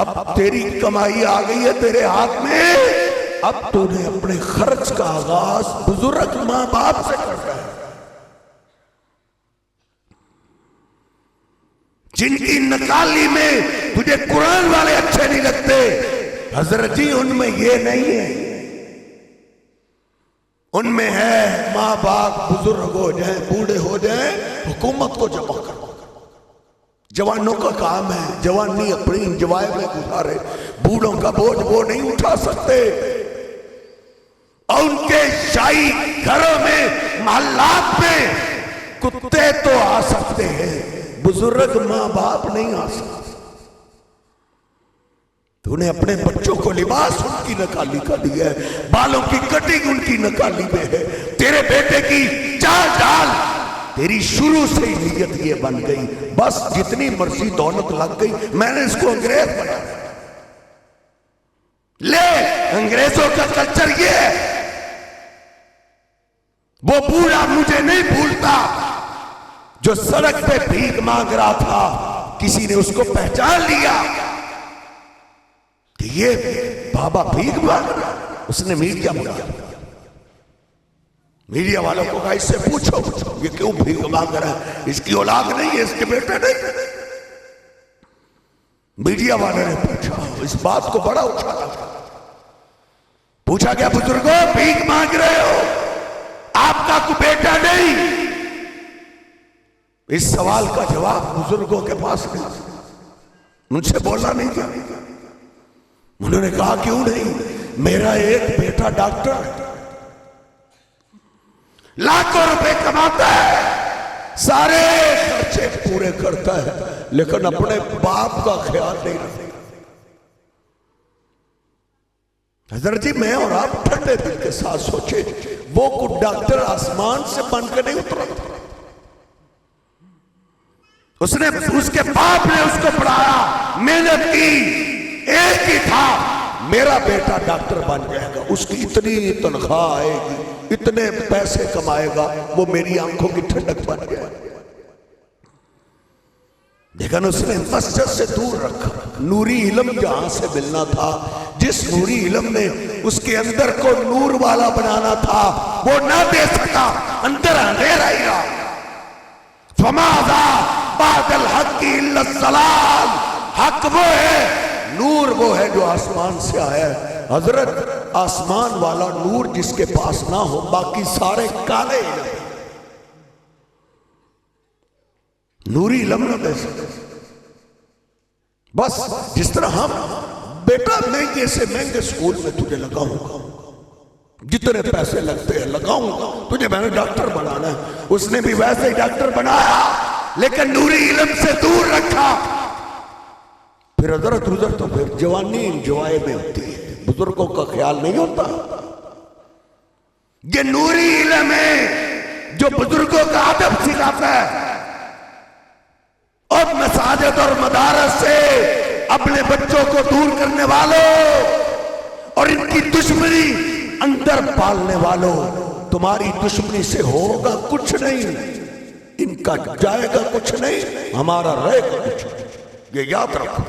اب تیری کمائی آ گئی ہے تیرے ہاتھ میں، اب تو نے اپنے خرچ کا آغاز بزرگ ماں باپ سے کرنا ہے، جن کی نکالی میں تجھے قرآن والے اچھے نہیں لگتے۔ حضرت جی ان میں یہ نہیں ہے، ان میں ہے ماں باپ بزرگ ہو جائیں، بوڑھے ہو جائیں، حکومت کو جمع کرو۔ جوانوں کا کام ہے جوانی اپنی انجوائے میں گزارے، بوڑھوں کا بوجھ وہ نہیں اٹھا سکتے، اور ان کے شاہی گھروں میں محلات میں کتے تو آ سکتے ہیں، بزرگ ماں باپ نہیں آ سکتے۔ تو نے اپنے بچوں کو لباس ان کی نکالی کا دیا ہے، بالوں کی کٹنگ ان کی نکالی میں ہے، تیرے بیٹے کی چال ڈال تیری شروع سے ہی نیت یہ بن گئی، بس جتنی مرضی دولت لگ گئی میں نے اس کو انگریز بنا لے۔ انگریزوں کا کلچر یہ ہے، وہ بوڑھا مجھے نہیں بھولتا جو سڑک پہ بھیک مانگ رہا تھا، کسی نے اس کو پہچان لیا کہ یہ بابا بھیک مانگ رہا، اس نے میڈیا بلا لیا، میڈیا والوں کو کہا اس سے پوچھو یہ کیوں بھیک مانگ رہا ہے، اس کی اولاد نہیں ہے، اس کے بیٹے نہیں۔ میڈیا والوں نے پوچھا، اس بات کو بڑا اچھالا تھا، پوچھا کیا بزرگوں بھیک مانگ رہے ہو، آپ کا کوئی بیٹا نہیں؟ اس سوال کا جواب بزرگوں کے پاس نہیں، مجھ سے بولا نہیں کیا؟ انہوں نے کہا کیوں نہیں، میرا ایک بیٹا ڈاکٹر ہے، لاکھوں روپے کماتا ہے، سارے خرچے پورے کرتا ہے، لیکن اپنے باپ کا خیال نہیں رکھتا۔ حضرت جی میں اور آپ ٹھنڈے دل کے ساتھ سوچے، وہ کوئی ڈاکٹر آسمان سے بن کے نہیں اترا، اس کے باپ نے اس کو پڑھایا، محنت کی، ایک ہی تھا میرا بیٹا ڈاکٹر بن جائے گا، اس کی اتنی تنخواہ آئے گی، اتنے پیسے کمائے گا، وہ میری آنکھوں کی ٹھنڈک بن گیا۔ لیکن اس نے مسجد سے دور رکھا، نوری علم جہاں سے ملنا تھا، جس نوری علم نے اس کے اندر کو نور والا بنانا تھا وہ نہ دے سکا، اندر اندھیرا ہی رہا۔ فماذا بعد الحق الا الضلال، حق وہ ہے، نور وہ ہے جو آسمان سے آیا ہے۔ حضرت آسمان والا نور جس کے پاس نہ ہو باقی سارے کالے علم، نوری علم نہ دے سکتے۔ بس جس طرح ہم بیٹا مہنگے سے مہنگے سکول میں تجھے لگاؤں گا، جتنے پیسے لگتے ہیں لگاؤں گا، تجھے میں نے ڈاکٹر بنانا ہے، اس نے بھی ویسے ہی ڈاکٹر بنایا لیکن نوری علم سے دور رکھا۔ پھر حضرت تو پھر جوانی انجوائے میں ہوتی ہے، بزرگوں کا خیال نہیں ہوتا۔ یہ نوری علم ہے جو بزرگوں کا ادب سکھاتا ہے، اور مساجد اور مدارس سے اپنے بچوں کو دور کرنے والوں اور ان کی دشمنی اندر پالنے والوں، تمہاری دشمنی سے ہوگا کچھ نہیں، ان کا جائے گا کچھ نہیں، ہمارا رہے گا کچھ نہیں، یہ یاد رکھو۔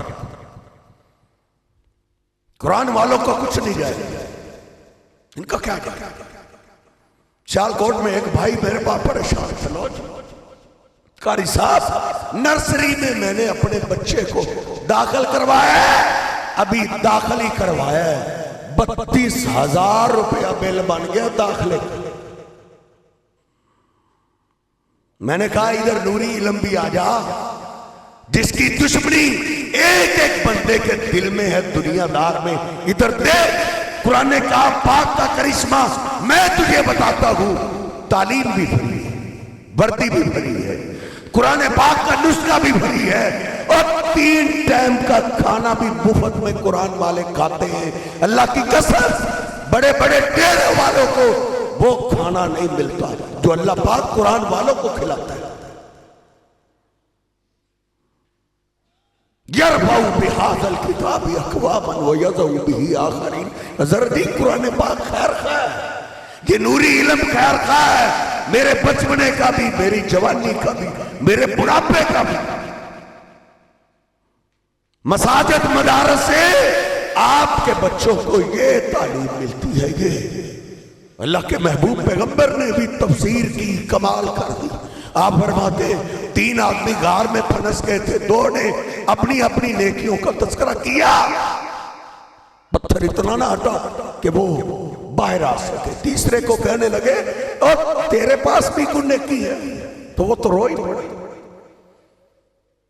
قرآن والوں کا کچھ نہیں جائے گا، ان کا کیا جائے گا۔ سیالکوٹ میں ایک بھائی میرے پاس پریشان چلو قاری صاحب، نرسری میں میں نے اپنے بچے کو داخل کروایا ہے، ابھی داخل ہی کروایا ہے، 32,000 روپیہ بل بن گیا داخلے۔ میں نے کہا ادھر نوری علم بھی آ جا، جس کی دشمنی ایک ایک بندے کے دل میں ہے دنیا دار میں، ادھر دیکھ قرآن کا پاک کا کرشمہ میں تجھے بتاتا ہوں۔ تعلیم بھی فری ہے، وردی بھی فری ہے، قرآن پاک کا نسخہ بھی فری ہے، اور 3 ٹائم کا کھانا بھی مفت میں قرآن والے کھاتے ہیں۔ اللہ کی قسم بڑے بڑے ڈیرے والوں کو وہ کھانا نہیں ملتا جو اللہ پاک قرآن والوں کو کھلاتا ہے۔ یرفع بہذا الکتاب اقواما ویضع بہ آخرین۔ حضرت قرآن پاک خیر خواہ ہے، یہ نوری علم خیر خواہ ہے، میرے بچپنے کا بھی، میری جوانی کا بھی، میرے بڑھاپے کا بھی۔ مساجد مدارس سے آپ کے بچوں کو یہ تعلیم ملتی ہے. یہ اللہ کے محبوب پیغمبر نے بھی تفسیر کی کمال کر دی. آپ فرماتے 3 آدمی غار میں پھنس گئے تھے, 2 نے اپنی اپنی نیکیوں کا تذکرہ کیا, پتھر اتنا نہ ہٹا کہ وہ باہر آ سکے. تیسرے کو کہنے لگے اور تیرے پاس بھی کوئی نیکی ہے, تو وہ تو روئی پڑی.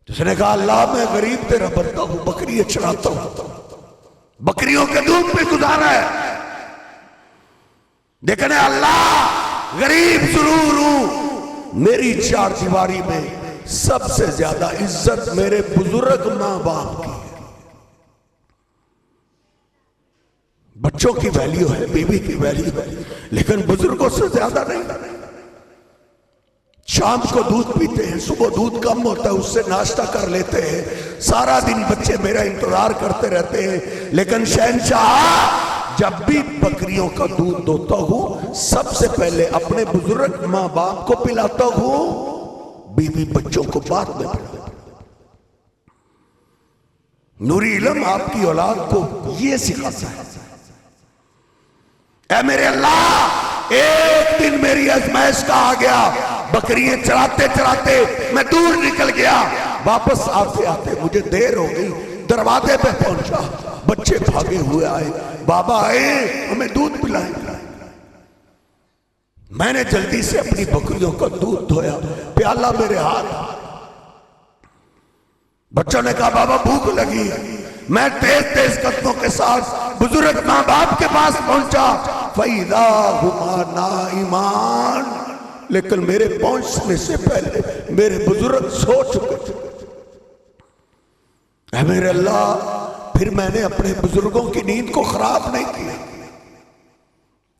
جس نے کہا اللہ میں غریب تیرا بندہ ہوں, بکریاں چراتا ہوں, بکریوں کے دودھ پہ گزارا ہے, دیکھنے اللہ غریب ضرور ہوں, میری 4 دیواری میں سب سے زیادہ عزت میرے بزرگ ماں باپ کی ہے. بچوں کی ویلیو ہے, بیوی کی ویلیو ہے, لیکن بزرگوں سے زیادہ نہیں. شام کو دودھ پیتے ہیں, صبح دودھ کم ہوتا ہے اس سے ناشتہ کر لیتے ہیں, سارا دن بچے میرا انتظار کرتے رہتے ہیں, لیکن شہنشاہ جب بھی بکریوں کا دودھ دوتا ہوں سب سے پہلے اپنے بزرگ ماں باپ کو پلاتا ہوں, بیوی بچوں کو بعد میں پلاتا ہوں. نوری علم آپ کی اولاد کو یہ سکھاتا ہے. اے میرے اللہ, ایک دن میری ازمائش کا آ گیا, بکریاں چراتے چراتے میں دور نکل گیا, واپس آتے آتے مجھے دیر ہو گئی, دروازے پہ پہنچا, بچے بھاگے ہوئے آئے, بابا آئے ہمیں دودھ پلائیں. میں نے جلدی سے اپنی بکریوں کا دودھ دھویا, پیالہ میرے ہاتھ. بچوں نے کہا بابا بھوک لگی. میں تیز تیز قدموں کے ساتھ بزرگ ماں باپ کے پاس پہنچا, فَإِذَا هُمَا نَائِمَانِ, لیکن میرے پہنچنے سے پہلے میرے بزرگ سو چکے تھے. اے میرے اللہ, پھر میں نے اپنے بزرگوں کی نیند کو خراب نہیں کیا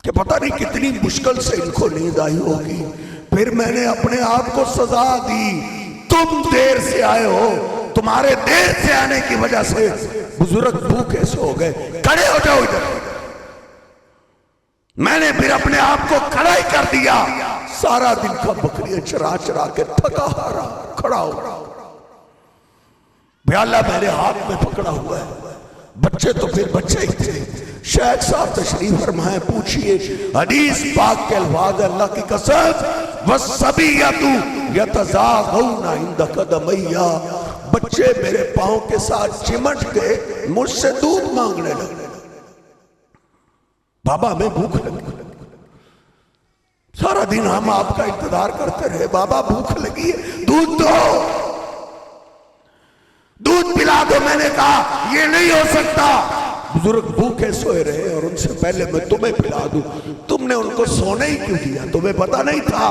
کہ پتہ نہیں کتنی مشکل سے ان کو نیند آئی ہوگی. پھر میں نے اپنے آپ کو سزا دی, تم دیر سے آئے ہو, تمہارے دیر سے آنے کی وجہ سے بزرگ بھوکے سو گئے, کھڑے ہو جاؤ ادھر. میں نے پھر اپنے آپ کو کھڑا ہی کر دیا, سارا دن کا بکریاں چرا چرا کے تھکا ہارا کھڑا ہو. پیالہ میرے ہاتھ میں پکڑا ہوا ہے, بچے تو پھر بچے ہی تھے. شیخ صاحب تشریف فرمائیں, پوچھئے حدیث پاک کے الفاظ, اللہ کی قسم, وَالصَّبِيَّةُ يَتَزَاغَوْنَ عِنْدَ قَدَمَيَّ, بچے میرے پاؤں کے ساتھ چمٹ کے مجھ سے دودھ مانگنے لگے. بابا ہمیں بھوک لگی, سارا دن ہم آپ کا انتظار کرتے رہے, بابا بھوک لگی ہے, دودھ دو, دودھ پلا دو. میں نے کہا یہ نہیں ہو سکتا, بزرگ بھوکے سوئے رہے اور ان سے پہلے میں تمہیں پلا دوں. تم نے ان کو سونے ہی کیوں دیا, تمہیں پتا نہیں تھا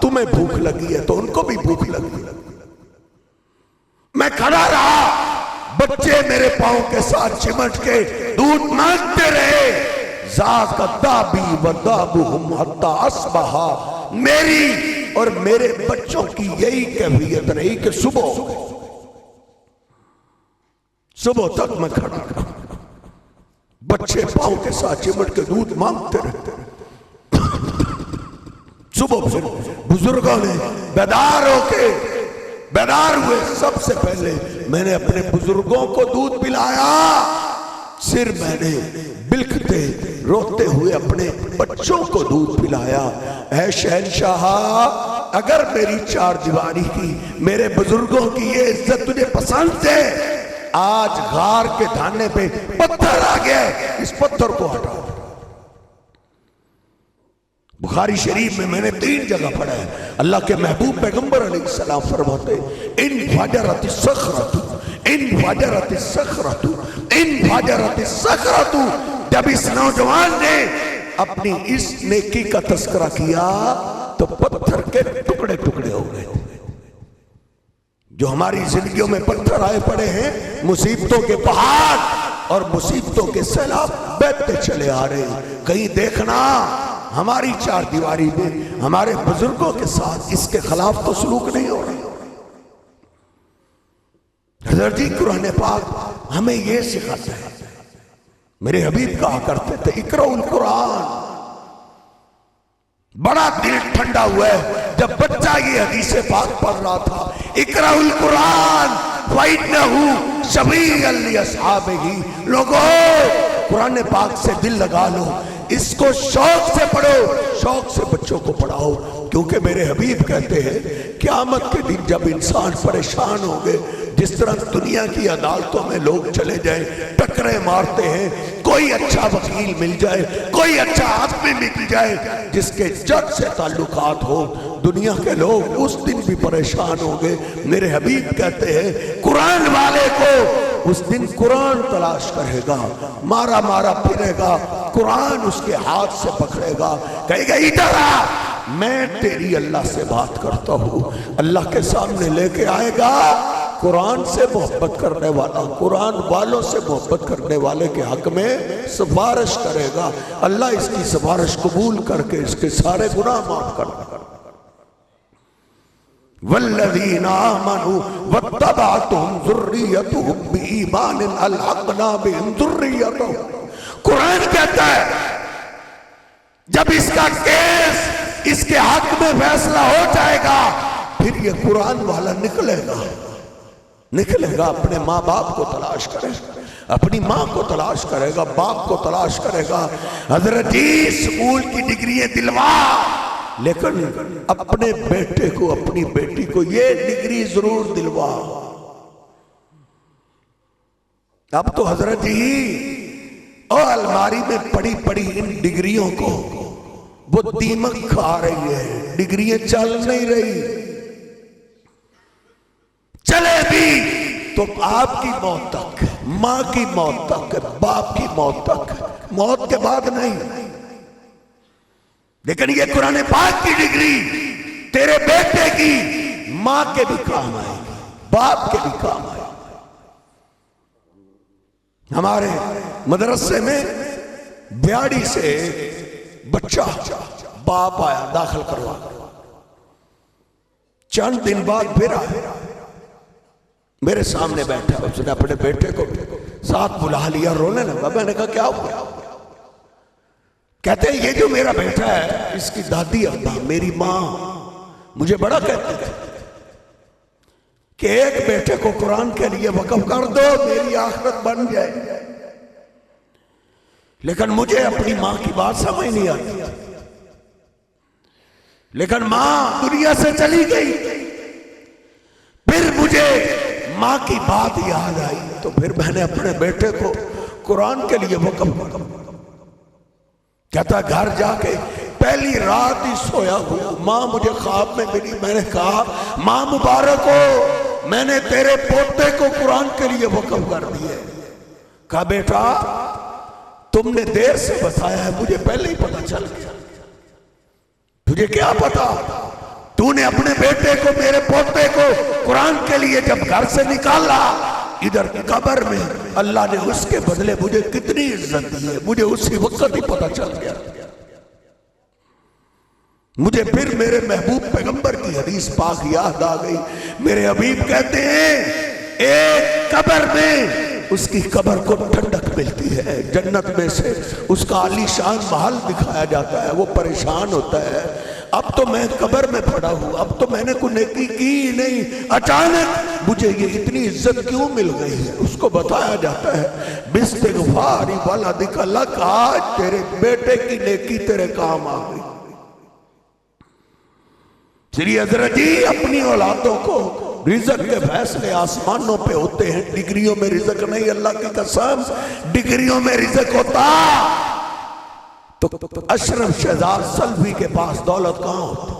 تمہیں بھوک لگی ہے تو ان کو بھی بھوک لگی. میں کھڑا رہا, بچے میرے پاؤں کے ساتھ چمٹ کے دودھ مانگتے رہے. ذاک دابی و دابہم حتی اصبحا, میری اور میرے بچوں کی یہی کیفیت رہی کہ صبح تک میں کھڑا رہا, بچے پاؤں کے ساتھ چمٹ کے دودھ مانگتے رہتے. صبح پھر بزرگوں نے بیدار ہوئے, سب سے پہلے میں نے اپنے بزرگوں کو دودھ پلایا, پھر میں نے بلکتے روتے ہوئے اپنے بچوں کو دودھ پلایا. اے شہنشاہ, اگر میری 4 دیواری کی, میرے بزرگوں کی یہ عزت تجھے پسند ہے, آج غار کے دھانے پہ پتھر آ گیا, اس پتھر کو ہٹا. بخاری شریف میں نے 3 جگہ پڑھا ہے, اللہ کے محبوب پیغمبر علیہ السلام فرماتے انفجرت الصخرۃ, انفجرت الصخرۃ, انفجرت الصخرۃ. جب اس نوجوان نے اپنی اس نیکی کا تذکرہ کیا تو پتھر کے ٹکڑے ٹکڑے ہو گئے. جو ہماری زندگیوں میں پتھر آئے پڑے ہیں, مصیبتوں کے پہاڑ اور مصیبتوں کے سیلاب بہتے چلے آ رہے ہیں. کہیں دیکھنا ہماری 4 دیواری میں ہمارے بزرگوں کے ساتھ اس کے خلاف تو سلوک نہیں ہو رہا. حضرت جی قرآن پاک ہمیں یہ سکھاتا ہے. میرے حبیب کہا کرتے تھے اقرأوا القرآن. بڑا دل ٹھنڈا ہوا ہے جب بچہ یہ حدیث پاک پڑھ رہا تھا, اقرأوا القرآن فَإِنَّهُ شَفِيعٌ لِأَصْحَابِهِ۔ لوگو قرآن پاک سے دل لگا لو، اس کو شوق سے پڑھو، شوق سے بچوں کو پڑھاؤ، کیونکہ میرے حبیب کہتے ہیں قیامت کے دن جب انسان پریشان ہوں گے، جس طرح دنیا کی عدالتوں میں لوگ چلے جائیں ٹکرے مارتے ہیں، کوئی اچھا وکیل مل جائے، کوئی اچھا آدمی مل جائے جس کے جج سے تعلقات ہو، دنیا کے لوگ اس دن بھی پریشان ہوں گے۔ میرے حبیب کہتے ہیں قرآن والے کو اس دن قرآن تلاش کرے گا، مارا مارا پھرے گا، قرآن اس کے ہاتھ سے پکڑے گا، کہے گا ادھر آ، میں تیری اللہ سے بات کرتا ہوں۔ اللہ کے سامنے لے کے آئے گا، قرآن سے محبت کرنے والا قرآن والوں سے محبت کرنے والے کے حق میں سفارش کرے گا، اللہ اس کی سفارش قبول کر کے اس کے سارے گناہ معاف کر دے گا۔ والذین آمنوا واتبعتهم ذریتهم بایمان الحقنا بهم ذریتهم۔ قرآن کہتا ہے جب اس کا کیس اس کے حق میں فیصلہ ہو جائے گا، پھر یہ قرآن والا نکلے گا، اپنے ماں باپ کو تلاش کرے گا، اپنی ماں کو تلاش کرے گا، باپ کو تلاش کرے گا، حضرت جی اسکول کی ڈگریاں دلوا، لیکن اپنے بیٹے کو اپنی بیٹی کو یہ ڈگری ضرور دلوا۔ اب تو حضرت جی اور الماری میں پڑی پڑی ان ڈگریوں کو وہ دیمک کھا رہی ہے، ڈگریاں چل نہیں رہی، چلے بھی تو آپ کی موت تک، ماں کی موت تک، باپ کی موت تک، موت کے بعد نہیں۔ لیکن یہ قرآن پاک کی ڈگری تیرے بیٹے کی ماں کے بھی کام آئے گی، باپ کے بھی کام آئے گی۔ ہمارے مدرسے میں بیاڑی سے بچہ باپ آیا داخل کروا، چند دن بعد پھر آیا، میرے سامنے بیٹھا، اس نے اپنے بیٹے کو ساتھ بلا لیا، رونے لگا۔ میں نے کہا کیا ہوا؟ کہتے ہیں یہ جو میرا بیٹا ہے اس کی دادی ابا میری ماں مجھے بڑا کہتے تھے کہ ایک بیٹے کو قرآن کے لیے وقف کر دو میری آخرت بن جائے، لیکن مجھے اپنی ماں کی بات سمجھ نہیں آتی، لیکن ماں دنیا سے چلی گئی، پھر مجھے ماں کی بات یاد آئی، تو پھر میں نے اپنے بیٹے کو قرآن کے لیے وقف کر دیا۔ کہتا گھر جا کے پہلی رات ہی سویا ہوا، ماں مجھے خواب میں ملی، میں نے کہا ماں مبارک ہو، میں نے تیرے پوتے کو قرآن کے لیے وقف کر دیا۔ کہا بیٹا تم نے دیر سے بتایا ہے، مجھے پہلے ہی پتہ چل گیا، تجھے کیا پتا؟ تو نے اپنے بیٹے کو میرے پوتے کو قرآن کے لیے جب گھر سے نکالا، ادھر قبر میں اللہ نے اس کے بدلے مجھے کتنی عزت دی ہے، مجھے اسی وقت ہی پتہ چل گیا۔ مجھے پھر میرے محبوب پیغمبر کی حدیث پاک یاد آ گئی، میرے حبیب کہتے ہیں ایک قبر میں اس کی قبر کو ٹھنڈک ملتی ہے، جنت میں سے اس کا عالی شان محل دکھایا جاتا ہے، وہ پریشان ہوتا ہے اب تو میں قبر میں پڑا ہوں، اب تو میں نے کوئی نیکی کی نہیں، اچانک مجھے یہ اتنی عزت کیوں مل گئی ہے؟ اس کو بتایا جاتا ہے باستغفار ولدک لک، آج تیرے بیٹے کی نیکی تیرے کام آ گئی۔ سری حضرت جی اپنی اولادوں کو رزق کے فیصلے آسمانوں پہ ہوتے ہیں، ڈگریوں میں رزق نہیں، اللہ کی قسم ڈگریوں میں رزق ہوتا تو اشرف شہزاد سلفی کے پاس دولت کہاں ہوتی؟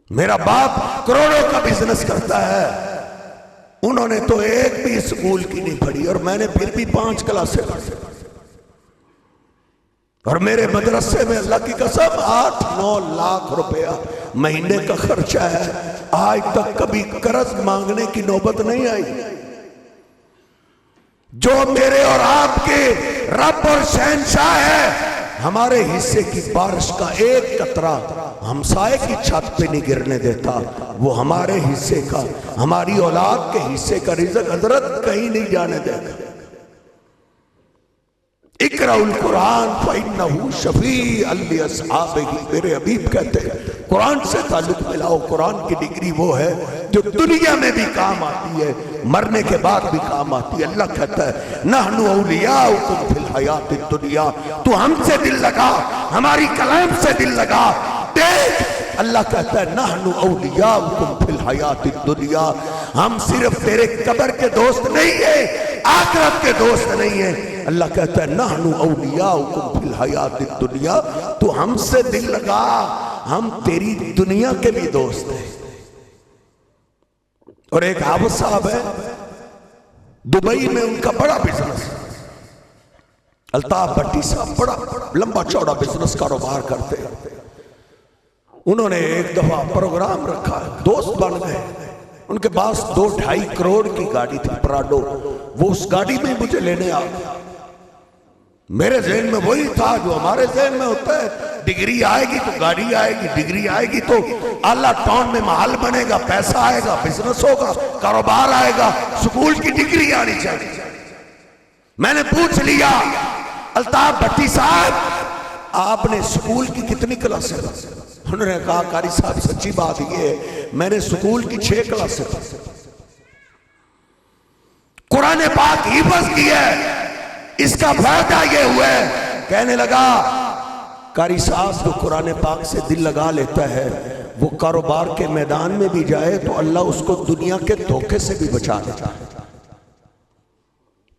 میرا باپ کروڑوں کا بزنس کرتا ہے، انہوں نے تو ایک بھی اسکول کی نہیں پڑھی اور میں نے پھر بھی 5 کلاسیں پڑھی، اور میرے مدرسے میں اللہ کی قسم 8-9 لاکھ روپیہ مہینے کا خرچہ ہے، آج تک کبھی قرض مانگنے کی نوبت نہیں آئی۔ جو میرے اور آپ کے رب اور شہنشاہ ہے، ہمارے حصے کی بارش کا ایک قطرہ ہمسائے کی چھت پہ نہیں گرنے دیتا، وہ ہمارے حصے کا، ہماری اولاد کے حصے کا رزق حضرت کہیں نہیں جانے دے گا۔ اقرأ القرآن فإنه شفیع لأصحابہ، میرے حبیب کہتے ہیں قرآن سے تعلق ملاؤ. قرآن کی ڈگری وہ ہے جو دنیا میں بھی کام آتی ہے, مرنے کے بعد بھی کام آتی ہے. اللہ کہتا ہے نحن اولیاؤکم فی الحیات الدنیا, تو ہم سے دل لگا, ہماری کلام سے دل لگا. دیکھ اللہ کہتا ہے نحن اولیاؤکم فی الحیات الدنیا, ہم صرف تیرے قبر کے دوست نہیں ہیں, آخرت کے دوست نہیں ہیں. اللہ کہتا ہے نحن اولیاؤکم فی الحیات الدنیا, تو ہم سے دل لگا, ہم تیری دنیا کے بھی دوست ہیں. اور ایک حافظ صاحب ہے دبئی میں, ان کا بڑا بزنس, الطاف بھٹی صاحب بڑا لمبا چوڑا بزنس کاروبار کرتے ہیں. انہوں نے ایک دفعہ پروگرام رکھا, دوست بن گئے. ان کے پاس 2-2.5 کروڑ کی گاڑی تھی پراڈو, وہ اس گاڑی میں مجھے لینے آ گئے. میرے ذہن میں وہی تھا جو ہمارے ذہن میں ہوتا ہے, ڈگری آئے گی تو گاڑی آئے گی, ڈگری آئے گی تو اعلیٰ ٹاؤن میں محل بنے گا, پیسہ آئے گا, بزنس ہوگا, کاروبار آئے گا, سکول کی ڈگری آنی چاہیے. میں نے پوچھ لیا الطاف بھٹی صاحب آپ نے سکول کی کتنی کلاسیں؟ انہوں نے کہا قاری صاحب سچی بات یہ ہے, میں نے سکول کی 6 کلاسیں قرآن پاک حفظ کی ہے, اس کا فائدہ یہ ہوا ہے. کہنے لگا قاری صاحب جو قرآن پاک سے دل لگا لیتا ہے وہ کاروبار کے میدان میں بھی جائے تو اللہ اس کو دنیا کے دھوکے سے بھی بچا لیتا ہے.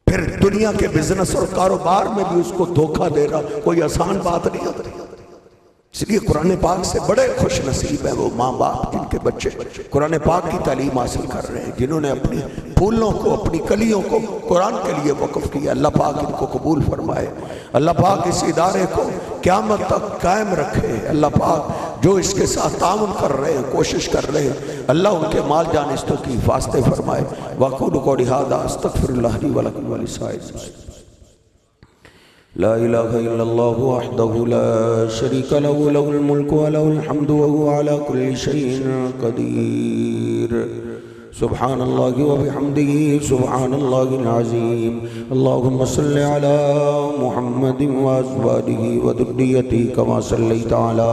پھر دنیا کے بزنس اور کاروبار میں بھی اس کو دھوکہ دے رہا کوئی آسان بات نہیں ہوتی. اس لیے قرآن پاک سے بڑے خوش نصیب ہیں وہ ماں باپ جن کے بچے قرآن پاک کی تعلیم حاصل کر رہے ہیں, جنہوں نے اپنے پھولوں کو, اپنی کلیوں کو قرآن کے لیے وقف کیا. اللہ پاک ان کو قبول فرمائے. اللہ پاک اس ادارے کو قیامت تک قائم رکھے. اللہ پاک جو اس کے ساتھ تعاون کر رہے ہیں, کوشش کر رہے ہیں, اللہ ان کے مال جانستوں کی حفاظت فرمائے. وَأَقُولُ قَوْلِي هَٰذَا أَسْتَغْفِرُ اللَّهَ لِي وَلَكُمْ وَلِسَائِرِ الْمُسْلِمِينَ. لا الہ الا اللہ وحدہ لا شریک له له الملک وله الحمد وهو على كل شيء قدیر. سبحان اللہ وبحمدہ سبحان اللہ العظیم. اللہم صل علی محمد وازواجہ وذریتہ کما صلیت علی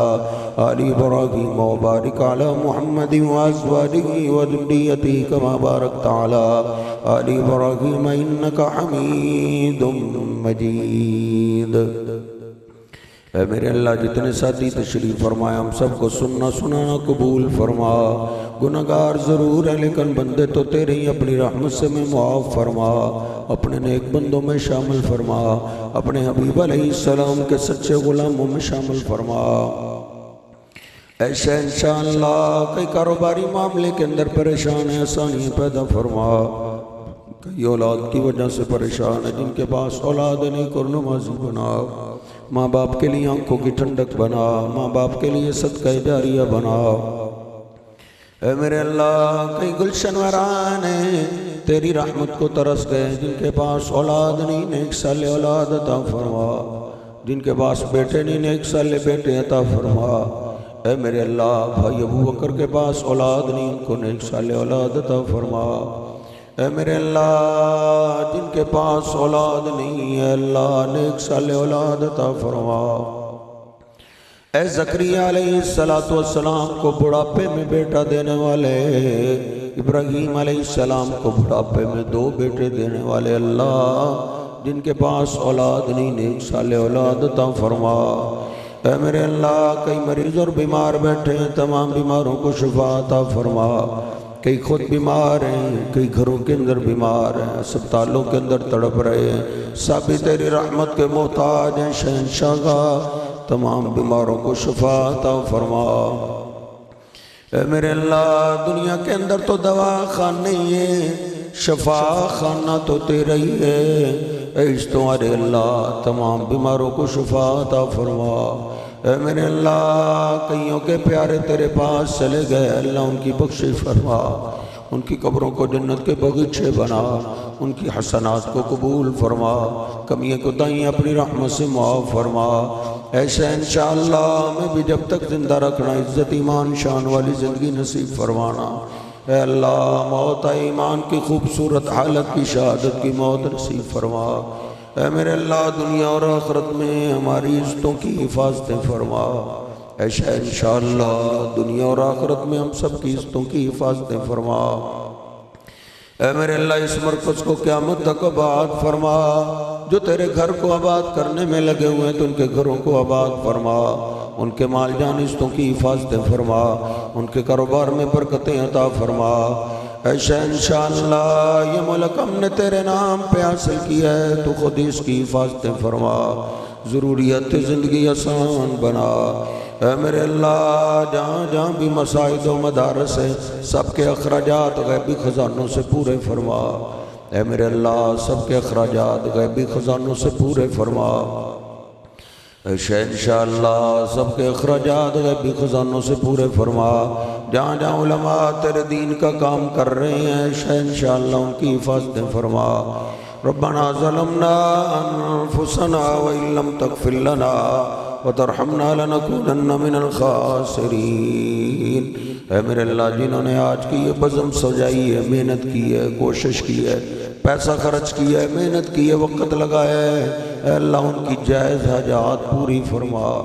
آل ابراہیم وبارک علی محمد وازواجہ وذریتہ کما بارکت علی آل ابراہیم انک حمید مجید. اے میرے اللہ جتنے ساتھی تشریف فرمایا ہم سب کو سننا سنانا قبول فرما. گناہگار ضرور ہے لیکن بندے تو تیرے ہی, اپنی رحمت سے میں معاف فرما, اپنے نیک بندوں میں شامل فرما, اپنے حبیب علیہ السلام کے سچے غلاموں میں شامل فرما. ایسے انشاءاللہ کئی کاروباری معاملے کے اندر پریشان ہیں, آسانی پیدا فرما. کئی اولاد کی وجہ سے پریشان ہے, جن کے پاس اولاد نہیں کو نمازی بنا, ماں باپ کے لیے آنکھوں کی ٹھنڈک بنا, ماں باپ کے لیے صدقہ جاریہ بنا. اے میرے اللہ کئی گلشن ویران ہیں تیری رحمت کو ترس گئے, جن کے پاس اولاد نہیں نیک صالح اولاد عطا فرما, جن کے پاس بیٹے نہیں نیک صالح بیٹے عطا فرما. اے میرے اللہ بھائی ابو بکر کے پاس اولاد نہیں, ان کو نیک صالح اولاد عطا فرما. اے میرے اللہ جن کے پاس اولاد نہیں ہے اللہ نیک صالح اولاد عطا فرما. اے زکریا علیہ السلام کو بڑھاپے میں بیٹا دینے والے, ابراہیم علیہ السلام کو بڑھاپے میں 2 بیٹے دینے والے, اللہ جن کے پاس اولاد نہیں نیک صالح اولاد عطا فرما. اے میرے اللہ کئی مریض اور بیمار بیٹھے ہیں, تمام بیماروں کو شفا عطا فرما. کئی خود بیمار ہیں, کئی گھروں کے اندر بیمار ہیں, اسپتالوں کے اندر تڑپ رہے ہیں, سبھی تیری رحمت کے محتاج ہیں. شہنشاہ تمام بیماروں کو شفا عطا فرما. اے میرے اللہ دنیا کے اندر تو دوا خان نہیں ہے, شفا خانہ تو تیرا ہی ہے. اے اس تمہارے اللہ تمام بیماروں کو شفا عطا فرما. اے میرے اللہ کئیوں کے پیارے تیرے پاس چلے گئے, اللہ ان کی بخشش فرما, ان کی قبروں کو جنت کے باغیچے بنا, ان کی حسنات کو قبول فرما, کمیاں کوتاہیاں اپنی رحمت سے معاف فرما. ایسے انشاءاللہ ہمیں بھی جب تک زندہ رکھنا, عزت ایمان شان والی زندگی نصیب فرمانا. اے اللہ موت ایمان کی خوبصورت حالت کی شہادت کی موت نصیب فرما. اے میرے اللہ دنیا اور آخرت میں ہماری عزتوں کی حفاظت فرما. اے شاہ انشاءاللہ دنیا اور آخرت میں ہم سب کی عزتوں کی حفاظتیں فرما۔ اے میرے اللہ اس مرکز کو قیامت تک آباد فرما، جو تیرے گھر کو آباد کرنے میں لگے ہوئے ہیں تو ان کے گھروں کو آباد فرما، ان کے مال جان عزتوں کی حفاظتیں فرما، ان کے کاروبار میں برکتیں عطا فرما۔ اے شاہ انشاءاللہ یہ ملک ہم نے تیرے نام پہ حاصل کیا ہے، تو خود اس کی حفاظتیں فرما، ضروریات زندگی آسان بنا۔ اے میرے اللہ جہاں جہاں بھی مساجد و مدارس ہیں سب کے اخراجات غیبی خزانوں سے پورے فرما۔ اے میرے اللہ سب کے اخراجات غیبی خزانوں سے پورے فرما۔ اے شاہ انشاءاللہ سب کے اخراجات غیبی خزانوں سے پورے فرما۔ جہاں جہاں علماء تیرے دین کا کام کر رہے ہیں شاہ انشاءاللہ ان کی حفاظتیں فرما۔ ربنا ظلمنا انفسنا وان لم تغفر لنا وترحمنا لنکونن من الخاسرین۔ اے میرے اللہ جنہوں نے آج کی یہ بزم سجائی ہے، محنت کی ہے، کوشش کی ہے، پیسہ خرچ کیا ہے، محنت کی ہے، وقت لگایا ہے، اے اللہ ان کی جائز حاجات پوری فرما۔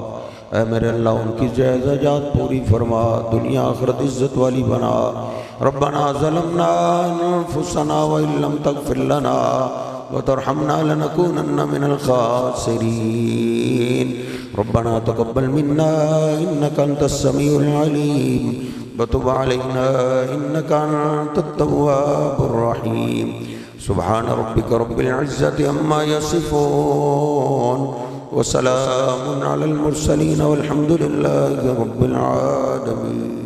اے میرے اللہ ان کی جائز حاجات پوری فرما، دنیا آخرت عزت والی بنا۔ ربنا ظلمنا انفسنا وان لم تغفر لنا وترحمنا لنكونن من الخاسرين۔ ربنا تقبل منا انك انت السميع العليم وتب علينا انك انت التواب الرحيم۔ سبحان ربك رب العزة عما يصفون وسلام على المرسلين والحمد لله رب العالمين۔